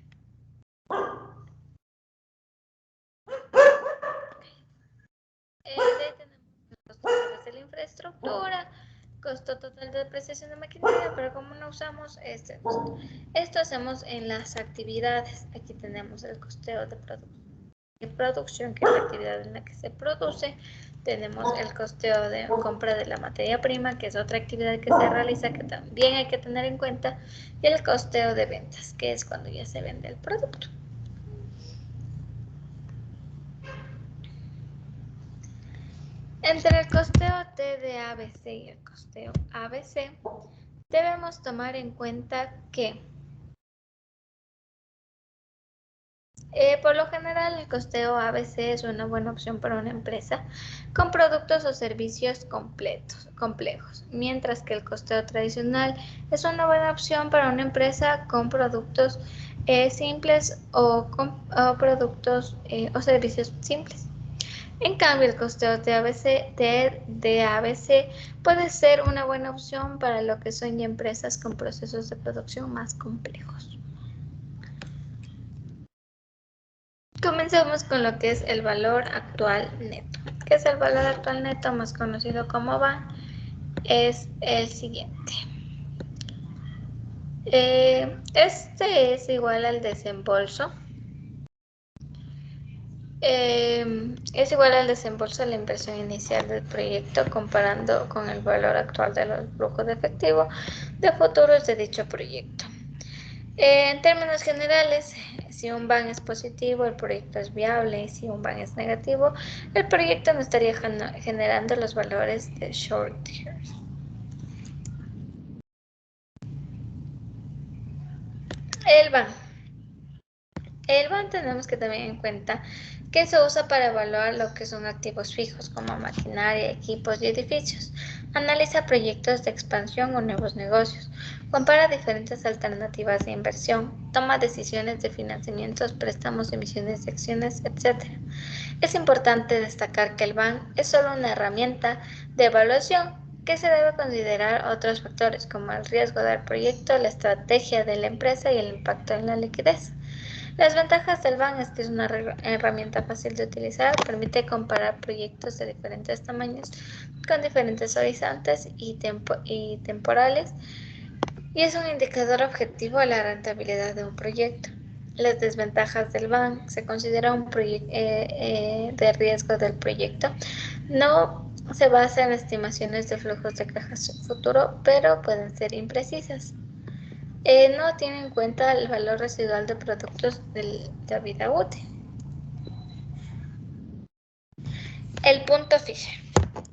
Tenemos los costos de la infraestructura, costo total de depreciación de maquinaria, pero como no usamos esto hacemos en las actividades. Aquí tenemos el costeo de producción, que es la actividad en la que se produce. Tenemos el costeo de compra de la materia prima, que es otra actividad que se realiza, que también hay que tener en cuenta, y el costeo de ventas, que es cuando ya se vende el producto. Entre el costeo TDABC y el costeo ABC, debemos tomar en cuenta que por lo general el costeo ABC es una buena opción para una empresa con productos o servicios complejos, mientras que el costeo tradicional es una buena opción para una empresa con productos simples o productos o servicios simples. En cambio, el costeo de ABC puede ser una buena opción para lo que son ya empresas con procesos de producción más complejos. Comencemos con lo que es el valor actual neto. ¿Qué es el valor actual neto, más conocido como VAN? Es el siguiente. Este es igual al desembolso. Es igual al desembolso de la inversión inicial del proyecto, comparando con el valor actual de los flujos de efectivo de futuros de dicho proyecto. En términos generales, si un VAN es positivo, el proyecto es viable, y si un VAN es negativo, el proyecto no estaría generando los valores de short term. El VAN. El VAN tenemos que tener en cuenta que se usa para evaluar lo que son activos fijos como maquinaria, equipos y edificios. Analiza proyectos de expansión o nuevos negocios. Compara diferentes alternativas de inversión. Toma decisiones de financiamientos, préstamos, emisiones de acciones, etc. Es importante destacar que el VAN es solo una herramienta de evaluación, que se debe considerar otros factores como el riesgo del proyecto, la estrategia de la empresa y el impacto en la liquidez. Las ventajas del VAN es que es una herramienta fácil de utilizar, permite comparar proyectos de diferentes tamaños con diferentes horizontes y temporales, y es un indicador objetivo de la rentabilidad de un proyecto. Las desventajas del VAN: se considera un de riesgo del proyecto, no se basa en estimaciones de flujos de caja futuro, pero pueden ser imprecisas. No tiene en cuenta el valor residual de productos de vida útil. El punto Fisher.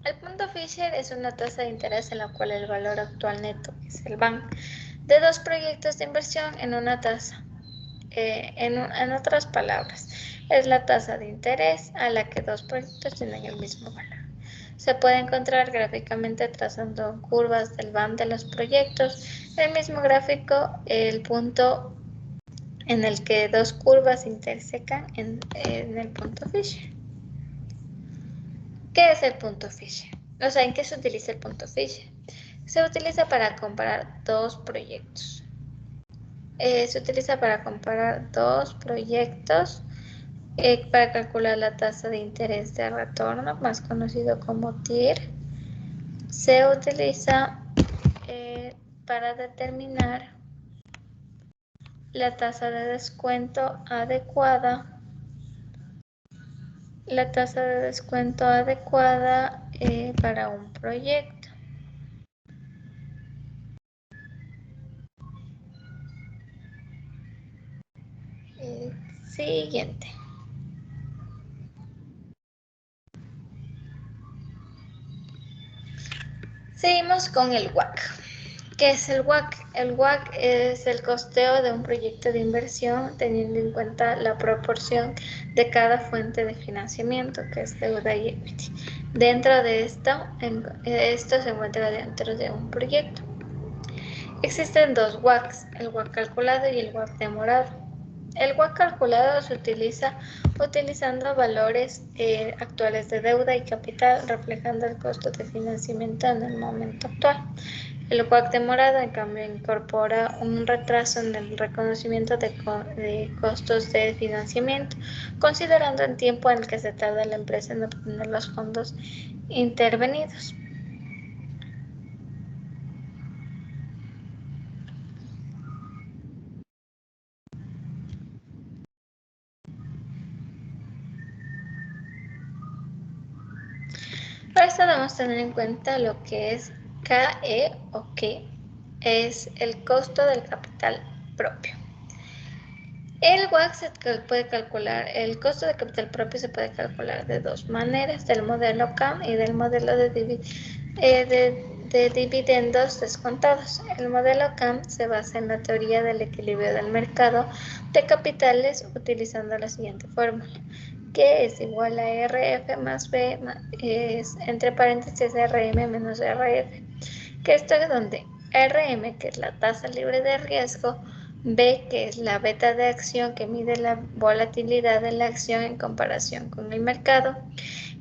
El punto Fisher es una tasa de interés en la cual el valor actual neto, que es el VAN, de dos proyectos de inversión en una tasa. En otras palabras, es la tasa de interés a la que dos proyectos tienen el mismo valor. Se puede encontrar gráficamente trazando curvas del VAN de los proyectos. El mismo gráfico, el punto en el que dos curvas intersecan en el punto Fisher. ¿Qué es el punto Fisher? O sea, ¿en qué se utiliza el punto Fisher? Se utiliza para comparar dos proyectos. Se utiliza para comparar dos proyectos para calcular la tasa de interés de retorno, más conocido como TIR. Se utiliza para determinar la tasa de descuento adecuada para un proyecto. Siguiente. Seguimos con el WACC. ¿Qué es el WACC? El WACC es el costeo de un proyecto de inversión teniendo en cuenta la proporción de cada fuente de financiamiento, que es deuda y equity. Dentro de esto se encuentra dentro de un proyecto. Existen dos WACCs, el WACC calculado y el WACC demorado. El WACC calculado se utiliza utilizando valores actuales de deuda y capital, reflejando el costo de financiamiento en el momento actual. El WACC demorado, en cambio, incorpora un retraso en el reconocimiento de costos de financiamiento, considerando el tiempo en el que se tarda la empresa en obtener los fondos intervenidos. Para esto debemos tener en cuenta lo que es KE o K, es el costo del capital propio. El WACC el costo de capital propio se puede calcular de dos maneras, del modelo CAM y del modelo de dividendos descontados. El modelo CAM se basa en la teoría del equilibrio del mercado de capitales utilizando la siguiente fórmula, que es igual a RF más B, es entre paréntesis RM menos RF, que esto es donde RM, que es la tasa libre de riesgo, B, que es la beta de acción, que mide la volatilidad de la acción en comparación con el mercado,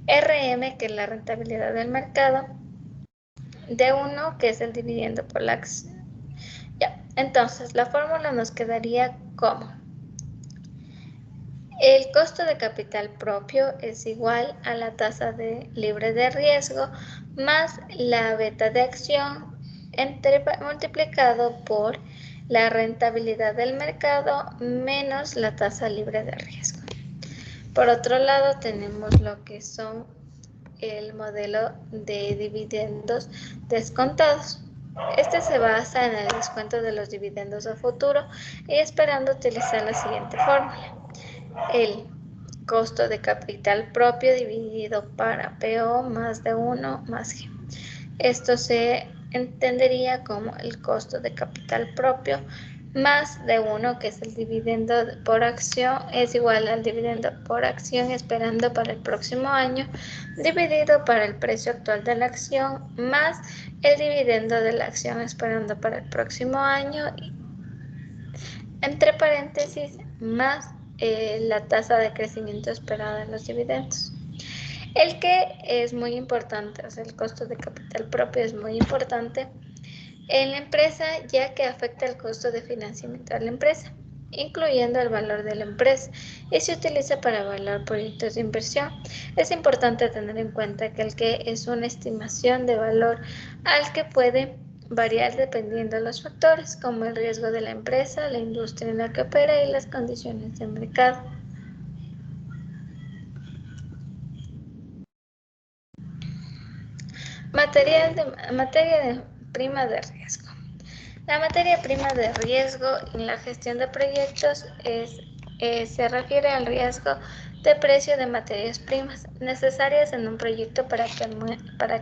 RM, que es la rentabilidad del mercado, D1, que es el dividendo por la acción. Ya, entonces la fórmula nos quedaría como el costo de capital propio es igual a la tasa libre de riesgo más la beta de acción multiplicado por la rentabilidad del mercado menos la tasa libre de riesgo. Por otro lado, tenemos lo que son el modelo de dividendos descontados. Este se basa en el descuento de los dividendos a futuro y esperando utilizar la siguiente fórmula. El costo de capital propio dividido para PO más de 1 más G. Esto se entendería como el costo de capital propio más de 1, que es el dividendo por acción, es igual al dividendo por acción esperando para el próximo año, dividido para el precio actual de la acción, más el dividendo de la acción esperando para el próximo año, entre paréntesis, más la tasa de crecimiento esperada en los dividendos. El que es muy importante, o sea, el costo de capital propio es muy importante en la empresa, ya que afecta el costo de financiamiento de la empresa, incluyendo el valor de la empresa, y se utiliza para evaluar proyectos de inversión. Es importante tener en cuenta que el que es una estimación de valor al que puede variar dependiendo de los factores, como el riesgo de la empresa, la industria en la que opera y las condiciones de mercado. Materia prima de riesgo. La materia prima de riesgo en la gestión de proyectos se refiere al riesgo de precio de materias primas necesarias en un proyecto para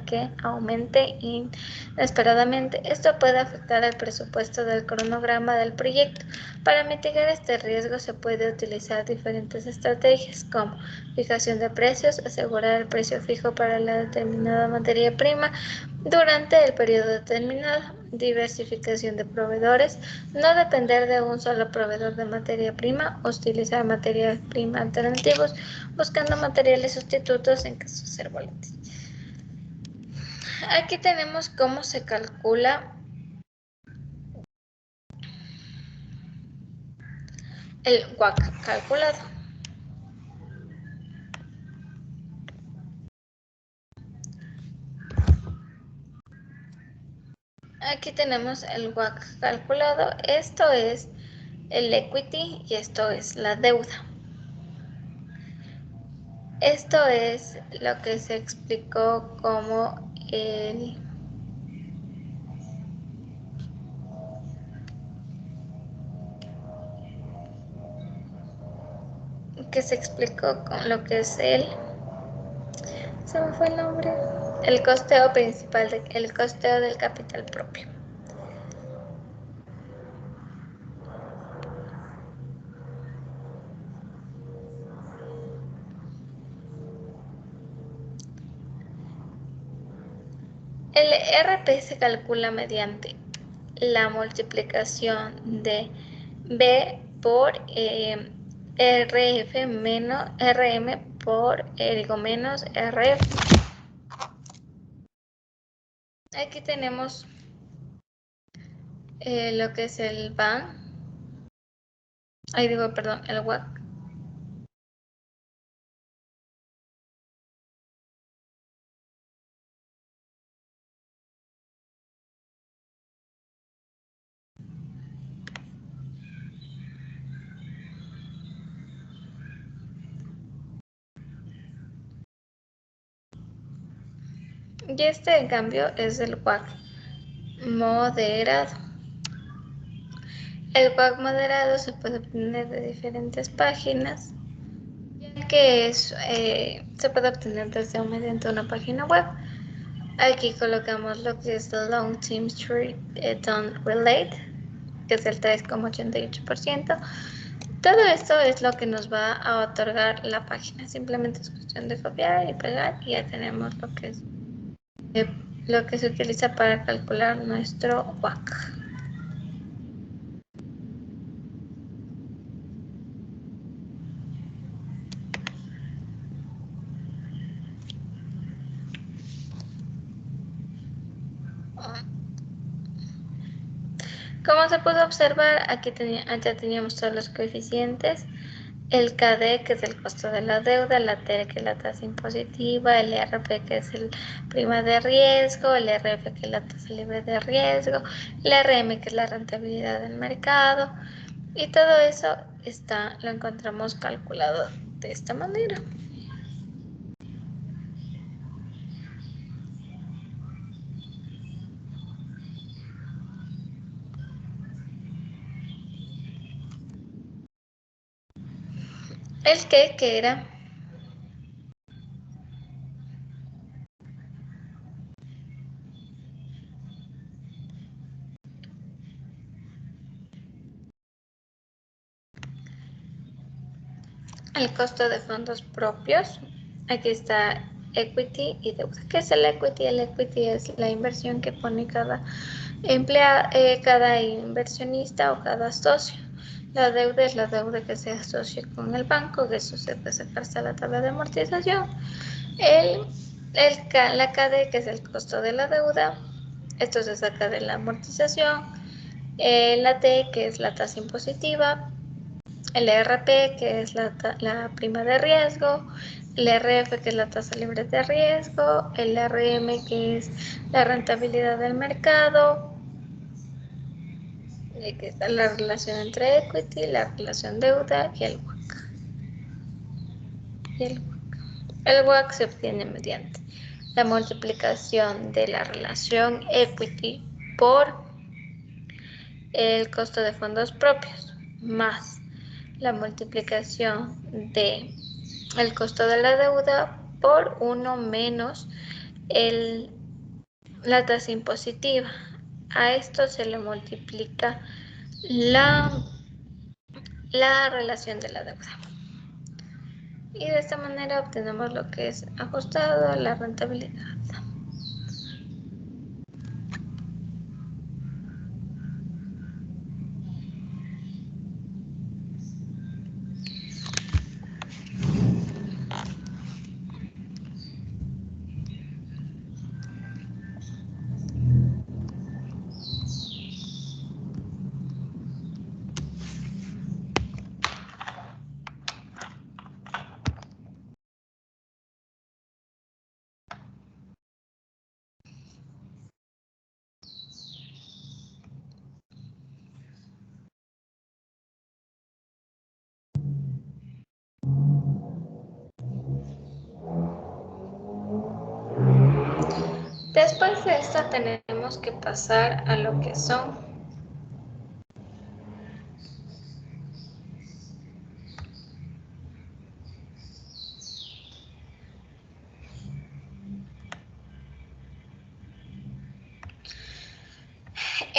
que aumente inesperadamente. Esto puede afectar el presupuesto del cronograma del proyecto. Para mitigar este riesgo se puede utilizar diferentes estrategias como fijación de precios, asegurar el precio fijo para la determinada materia prima durante el periodo determinado, diversificación de proveedores, no depender de un solo proveedor de materia prima, utilizar materia prima alternativos, buscando materiales sustitutos en caso de ser volátil. Aquí tenemos cómo se calcula el WACC calculado. Aquí tenemos el WACC calculado. Esto es el equity y esto es la deuda. Esto es lo que se explicó como que se explicó con lo que es se me fue el nombre, el costeo principal, el costeo del capital propio. El RP se calcula mediante la multiplicación de B por RF menos RM por menos RF. Aquí tenemos lo que es el BAN, el WACC. Y este, en cambio, es el WACC moderado. El WACC moderado se puede obtener de diferentes páginas, ya que se puede obtener desde mediante una página web. Aquí colocamos lo que es el Long Term Street Don't Relate, que es el 3,88%. Todo esto es lo que nos va a otorgar la página. Simplemente es cuestión de copiar y pegar y ya tenemos lo que se utiliza para calcular nuestro WACC. Como se pudo observar, aquí ya teníamos todos los coeficientes. El KD, que es el costo de la deuda, la T, que es la tasa impositiva, el RP, que es el prima de riesgo, el RF, que es la tasa libre de riesgo, el RM, que es la rentabilidad del mercado, y todo eso lo encontramos calculado de esta manera. El que era el costo de fondos propios. Aquí está equity y deuda. ¿Qué es el equity? El equity es la inversión que pone cada inversionista o cada socio. La deuda es la deuda que se asocia con el banco, que eso se puede sacarse a la tabla de amortización. La KD, que es el costo de la deuda, esto se saca de la amortización. La T, que es la tasa impositiva. El RP, que es la prima de riesgo. El RF, que es la tasa libre de riesgo. El RM, que es la rentabilidad del mercado. Que está la relación entre equity, la relación deuda y el WACC. El WACC se obtiene mediante la multiplicación de la relación equity por el costo de fondos propios más la multiplicación de el costo de la deuda por 1 menos la tasa impositiva. A esto se le multiplica la relación de la deuda. Y de esta manera obtenemos lo que es ajustado a la rentabilidad. Después de esto tenemos que pasar a lo que son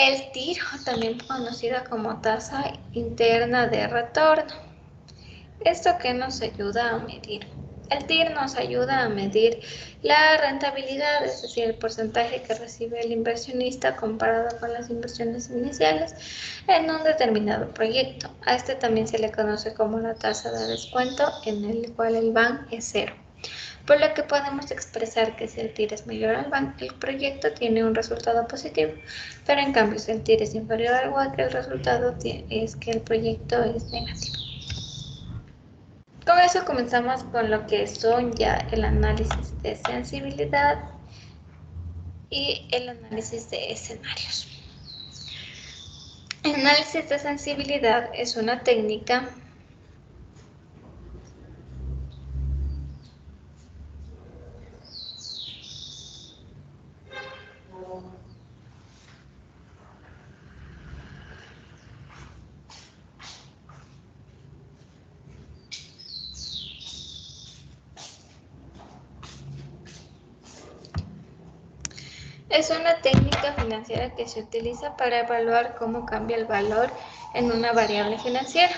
El TIR, también conocida como tasa interna de retorno. ¿Esto qué nos ayuda a medir? El TIR nos ayuda a medir la rentabilidad, es decir, el porcentaje que recibe el inversionista comparado con las inversiones iniciales en un determinado proyecto. A este también se le conoce como la tasa de descuento, en el cual el BAN es 0. Por lo que podemos expresar que si el TIR es mayor al BAN, el proyecto tiene un resultado positivo, pero en cambio si el TIR es inferior al WACC, el resultado es que el proyecto es negativo. Con eso comenzamos con lo que son ya el análisis de sensibilidad y el análisis de escenarios. El análisis de sensibilidad es una técnica financiera que se utiliza para evaluar cómo cambia el valor en una variable financiera,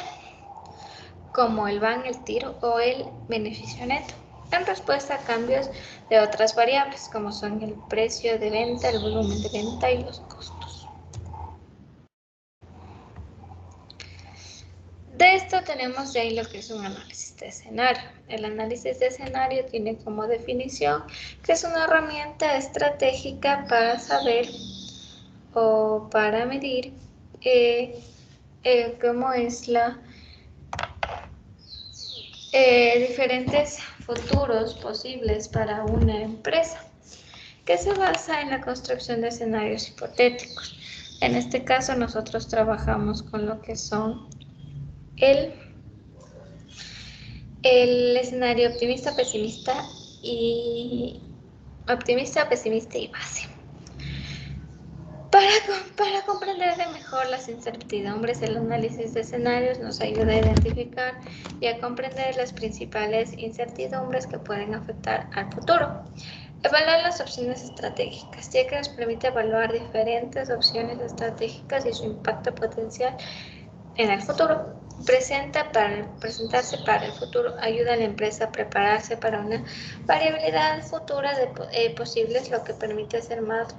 como el BAN, el TIR o el beneficio neto, en respuesta a cambios de otras variables, como son el precio de venta, el volumen de venta y los costos. De esto tenemos de ahí lo que es un análisis de escenario. El análisis de escenario tiene como definición que es una herramienta estratégica para saber o para medir cómo es diferentes futuros posibles para una empresa, que se basa en la construcción de escenarios hipotéticos. En este caso nosotros trabajamos con lo que son el escenario optimista, pesimista, pesimista y base. Para comprender mejor las incertidumbres, el análisis de escenarios nos ayuda a identificar y a comprender las principales incertidumbres que pueden afectar al futuro. Evaluar las opciones estratégicas, ya que nos permite evaluar diferentes opciones estratégicas y su impacto potencial en el futuro. Presentarse para el futuro ayuda a la empresa a prepararse para una variabilidad futura de posibles, lo que permite ser más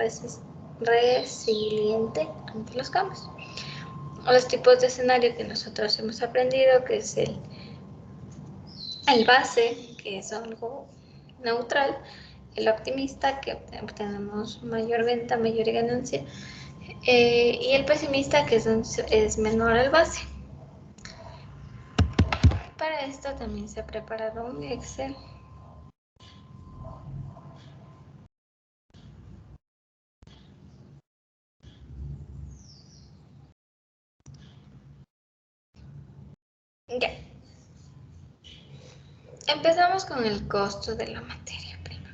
resiliente ante los cambios. Los tipos de escenario que nosotros hemos aprendido, que es el base, que es algo neutral, el optimista, que obtenemos mayor venta, mayor ganancia, y el pesimista, que es menor al base. Para esto también se ha preparado un Excel. Ya. Empezamos con el costo de la materia prima.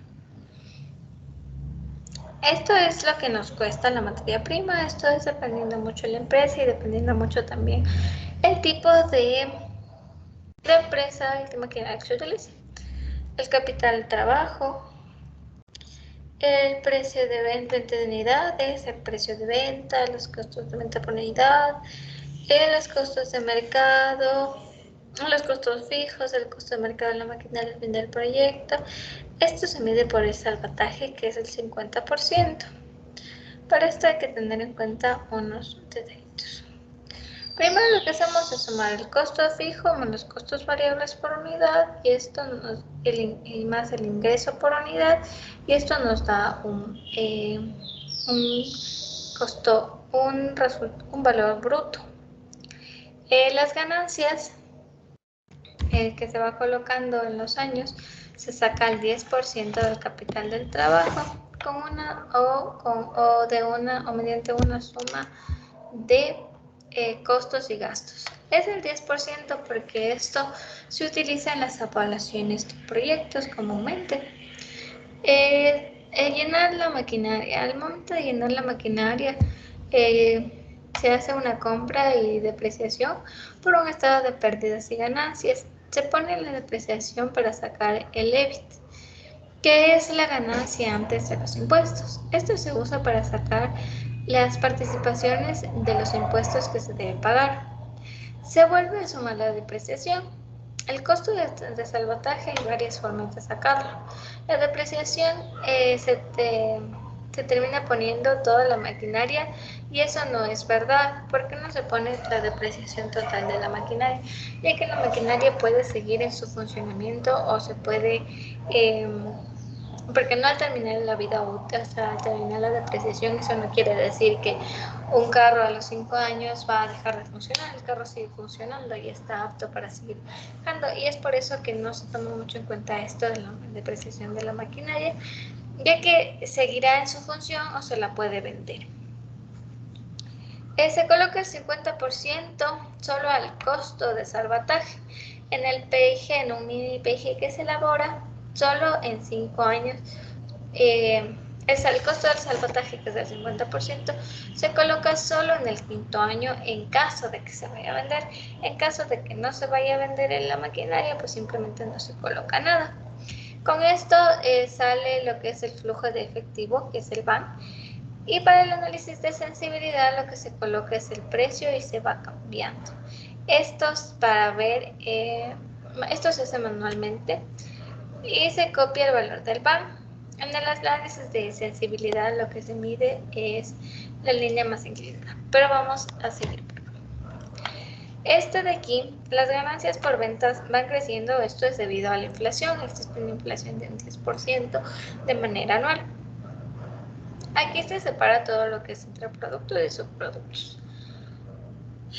Esto es lo que nos cuesta la materia prima. Esto es dependiendo mucho de la empresa y dependiendo mucho también el tipo de empresa y de maquinaria que se utiliza. El capital de trabajo, el precio de venta de unidades, el precio de venta, los costos de venta por unidad, los costos de mercado, los costos fijos, el costo de mercado de la maquinaria al vender el proyecto. Esto se mide por el salvataje, que es el 50%. Para esto hay que tener en cuenta unos detallitos. Primero lo que hacemos es sumar el costo fijo más los costos variables por unidad y esto más el ingreso por unidad, y esto nos da un valor bruto. Las ganancias que se va colocando en los años, se saca el 10% del capital del trabajo mediante una suma de costos y gastos. Es el 10% porque esto se utiliza en las evaluaciones de proyectos comúnmente. Llenar la maquinaria. Al momento de llenar la maquinaria, se hace una compra y depreciación por un estado de pérdidas y ganancias. Se pone la depreciación para sacar el EBIT, que es la ganancia antes de los impuestos. Esto se usa para sacar las participaciones de los impuestos que se debe pagar. Se vuelve a sumar la depreciación. El costo de salvataje hay varias formas de sacarlo. La depreciación se termina poniendo toda la maquinaria y eso no es verdad. ¿Por qué no se pone la depreciación total de la maquinaria? Ya que la maquinaria puede seguir en su funcionamiento o se puede... porque no al terminar la vida útil, o sea, al terminar la depreciación, eso no quiere decir que un carro a los 5 años va a dejar de funcionar. El carro sigue funcionando y está apto para seguir manejando. Y es por eso que no se toma mucho en cuenta esto de la depreciación de la maquinaria, ya que seguirá en su función o se la puede vender. Se coloca el 50% solo al costo de salvataje. En el PIG, en un mini PIG que se elabora solo en 5 años, el costo del salvataje, que es del 50%, se coloca solo en el 5.º año en caso de que se vaya a vender. En caso de que no se vaya a vender en la maquinaria, pues simplemente no se coloca nada. Con esto sale lo que es el flujo de efectivo, que es el VAN. Y para el análisis de sensibilidad lo que se coloca es el precio y se va cambiando. Estos para ver, esto se hace manualmente y se copia el valor del VAN. En el análisis de sensibilidad lo que se mide es la línea más inclinada. Pero vamos a seguir. Este de aquí, las ganancias por ventas van creciendo. Esto es debido a la inflación. Existe una inflación de un 10% de manera anual. Aquí se separa todo lo que es entre productos y subproductos.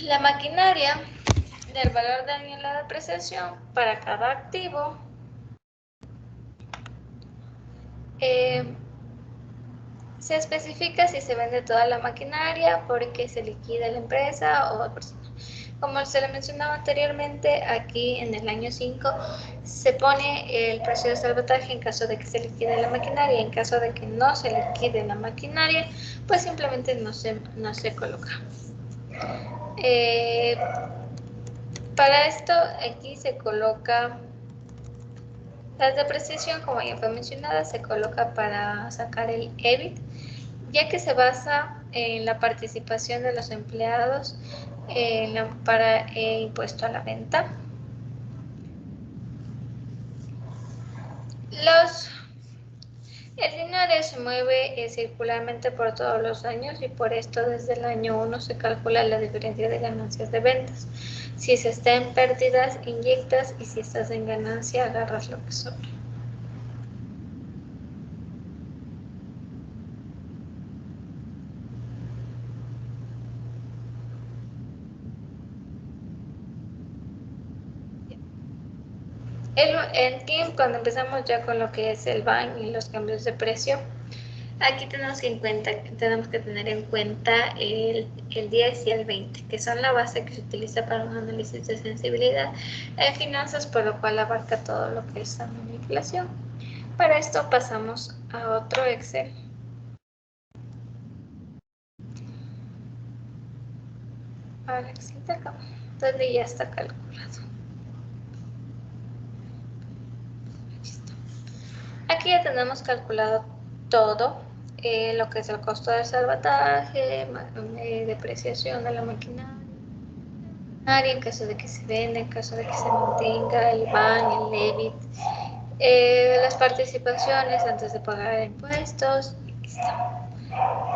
La maquinaria del valor de la depreciación para cada activo se especifica si se vende toda la maquinaria porque se liquida la empresa o persona. Como se le mencionaba anteriormente, aquí en el año 5 se pone el precio de salvataje en caso de que se liquide la maquinaria. En caso de que no se liquide la maquinaria, pues simplemente no se coloca. Para esto aquí se coloca la depreciación, como ya fue mencionada, se coloca para sacar el EBIT, ya que se basa en la participación de los empleados para el impuesto a la venta. El dinero se mueve circularmente por todos los años y por esto desde el año 1 se calcula la diferencia de ganancias de ventas. Si se está en pérdidas, inyectas, y si estás en ganancia, agarras lo que sobra. Aquí, cuando empezamos ya con lo que es el VAN y los cambios de precio, aquí tenemos que tener en cuenta el 10 y el 20, que son la base que se utiliza para un análisis de sensibilidad en finanzas, por lo cual abarca todo lo que es la manipulación. Para esto pasamos a otro Excel. Al Excel de acá, donde ya está calculado. Aquí ya tenemos calculado todo, lo que es el costo del salvataje, depreciación de la maquinaria, en caso de que se venda, en caso de que se mantenga, el VAN, el EBIT, las participaciones antes de pagar impuestos. Aquí está.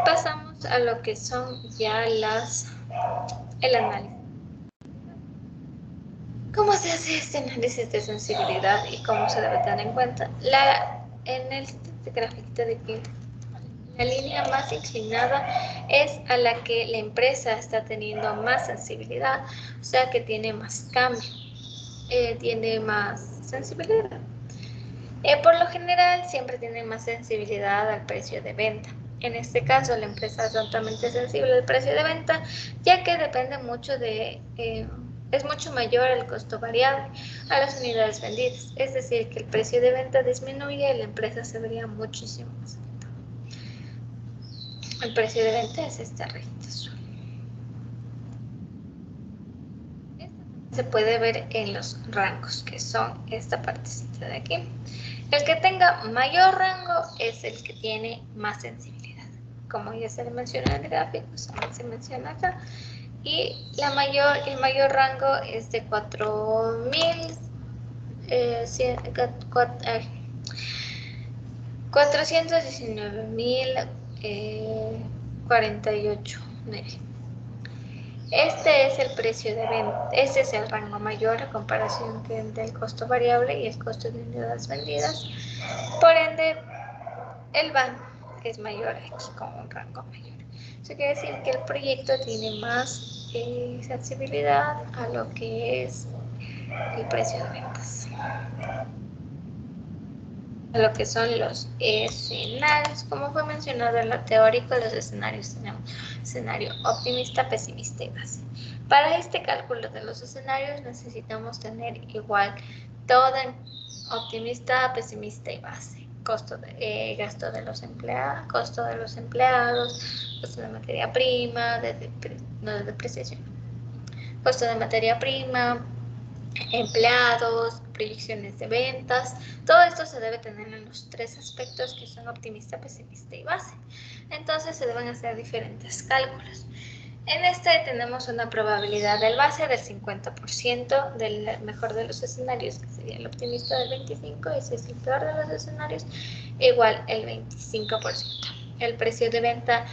Pasamos a lo que son ya el análisis. ¿Cómo se hace este análisis de sensibilidad y cómo se debe tener en cuenta? En el grafiquito de aquí, la línea más inclinada es a la que la empresa está teniendo más sensibilidad, o sea que tiene más cambio, tiene más sensibilidad. Por lo general siempre tiene más sensibilidad al precio de venta. En este caso la empresa es altamente sensible al precio de venta, ya que depende mucho es mucho mayor el costo variable a las unidades vendidas. Es decir, que el precio de venta disminuye y la empresa se vería muchísimo más afectada. El precio de venta es esta rayita azul. Se puede ver en los rangos, que son esta partecita de aquí. El que tenga mayor rango es el que tiene más sensibilidad. como ya se le menciona en el gráfico, se menciona acá. Y el mayor rango es de 419.048. Este es el precio de venta, este es el rango mayor a comparación del costo variable y el costo de unidades vendidas. Por ende, el BAN es mayor aquí con un rango mayor. Eso quiere decir que el proyecto tiene más sensibilidad a lo que es el precio de ventas. A lo que son los escenarios. Como fue mencionado en lo teórico, los escenarios tenemos escenario optimista, pesimista y base. Para este cálculo de los escenarios necesitamos tener igual todo en optimista, pesimista y base. Gasto de los empleados, costo de los empleados, costo de materia prima, no de depreciación, costo de materia prima, empleados, proyecciones de ventas. Todo esto se debe tener en los tres aspectos que son optimista, pesimista y base. Entonces se deben hacer diferentes cálculos. En este tenemos una probabilidad del base del 50%, del mejor de los escenarios, que sería el optimista del 25%, y si es el peor de los escenarios, igual el 25%. El precio de venta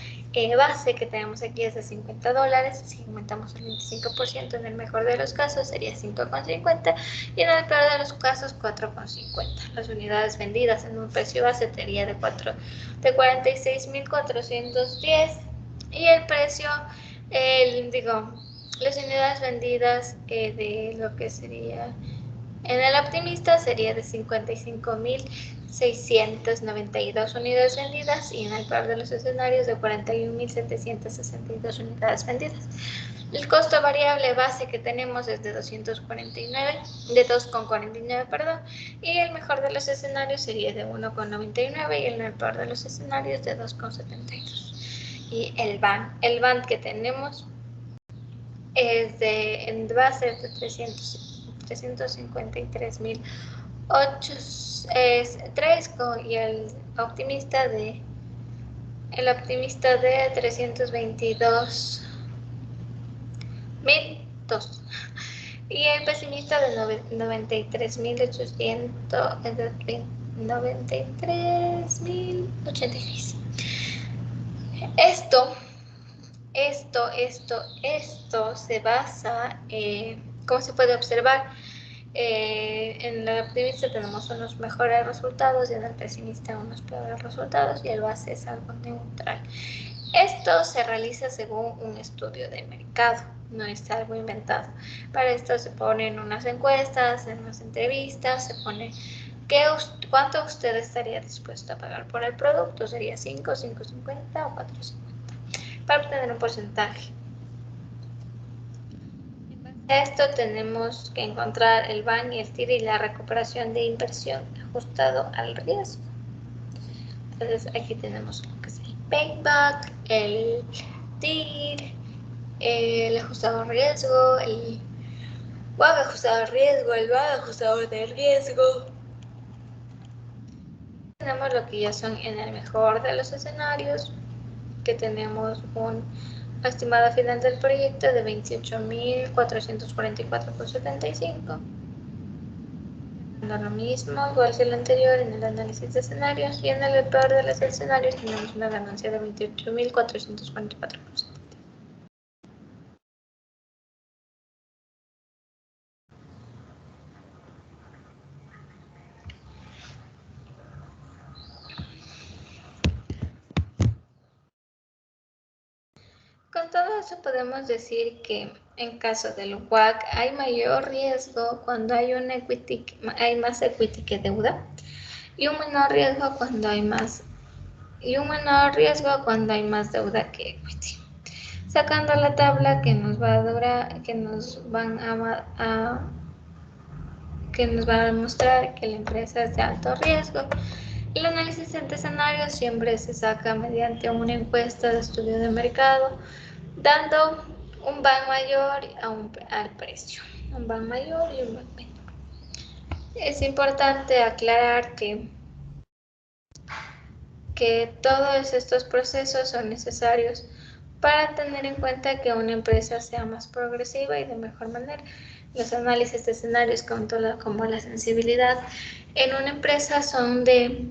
base que tenemos aquí es de $50. Si aumentamos el 25%, en el mejor de los casos sería 5,50 y en el peor de los casos 4,50. Las unidades vendidas en un precio base sería de 46.410 y el precio, las unidades vendidas de lo que sería en el optimista sería de 55.692 unidades vendidas y en el peor de los escenarios de 41.762 unidades vendidas. El costo variable base que tenemos es de 2,49, perdón, y el mejor de los escenarios sería de 1,99 y en el peor de los escenarios de 2,72. Y el BAN que tenemos es en base de 353.008 es 3 y el optimista de 322.002 y el pesimista de 93.86. Esto se basa, ¿cómo se puede observar? En el optimista tenemos unos mejores resultados y en el pesimista unos peores resultados y el base es algo neutral. Esto se realiza según un estudio de mercado, no es algo inventado. Para esto se ponen unas encuestas, en unas entrevistas, se pone cuánto usted estaría dispuesto a pagar por el producto, sería 5, 5.50 o 4.50, para obtener un porcentaje. Esto tenemos que encontrar el BAN y el TIR y la recuperación de inversión ajustado al riesgo. Entonces aquí tenemos lo que es el payback, el TIR, el ajustado al riesgo, el WACC ajustado al riesgo, el BAN ajustado del riesgo. Tenemos lo que ya son en el mejor de los escenarios, que tenemos un estimada final del proyecto de 28.444,75. Lo mismo, igual que el anterior en el análisis de escenarios, y en el peor de los escenarios tenemos una ganancia de 28.444,70. Con todo eso podemos decir que en caso del WACC hay mayor riesgo cuando hay más equity que deuda y un menor riesgo cuando hay más deuda que equity. Sacando la tabla que nos va a mostrar que la empresa es de alto riesgo. El análisis de escenarios siempre se saca mediante una encuesta de estudio de mercado, dando un BAN mayor al precio, un BAN mayor y un BAN menor. Es importante aclarar que que todos estos procesos son necesarios para tener en cuenta que una empresa sea más progresiva y de mejor manera. Los análisis de escenarios como la sensibilidad en una empresa son de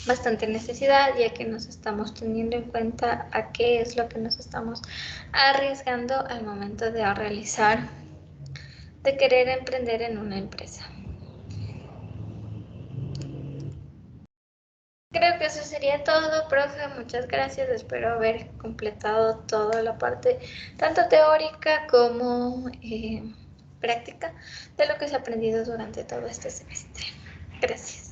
bastante necesidad, ya que nos estamos teniendo en cuenta a qué es lo que nos estamos arriesgando al momento de querer emprender en una empresa. Creo que eso sería todo, profe. Muchas gracias. Espero haber completado toda la parte, tanto teórica como práctica, de lo que se ha aprendido durante todo este semestre. Gracias.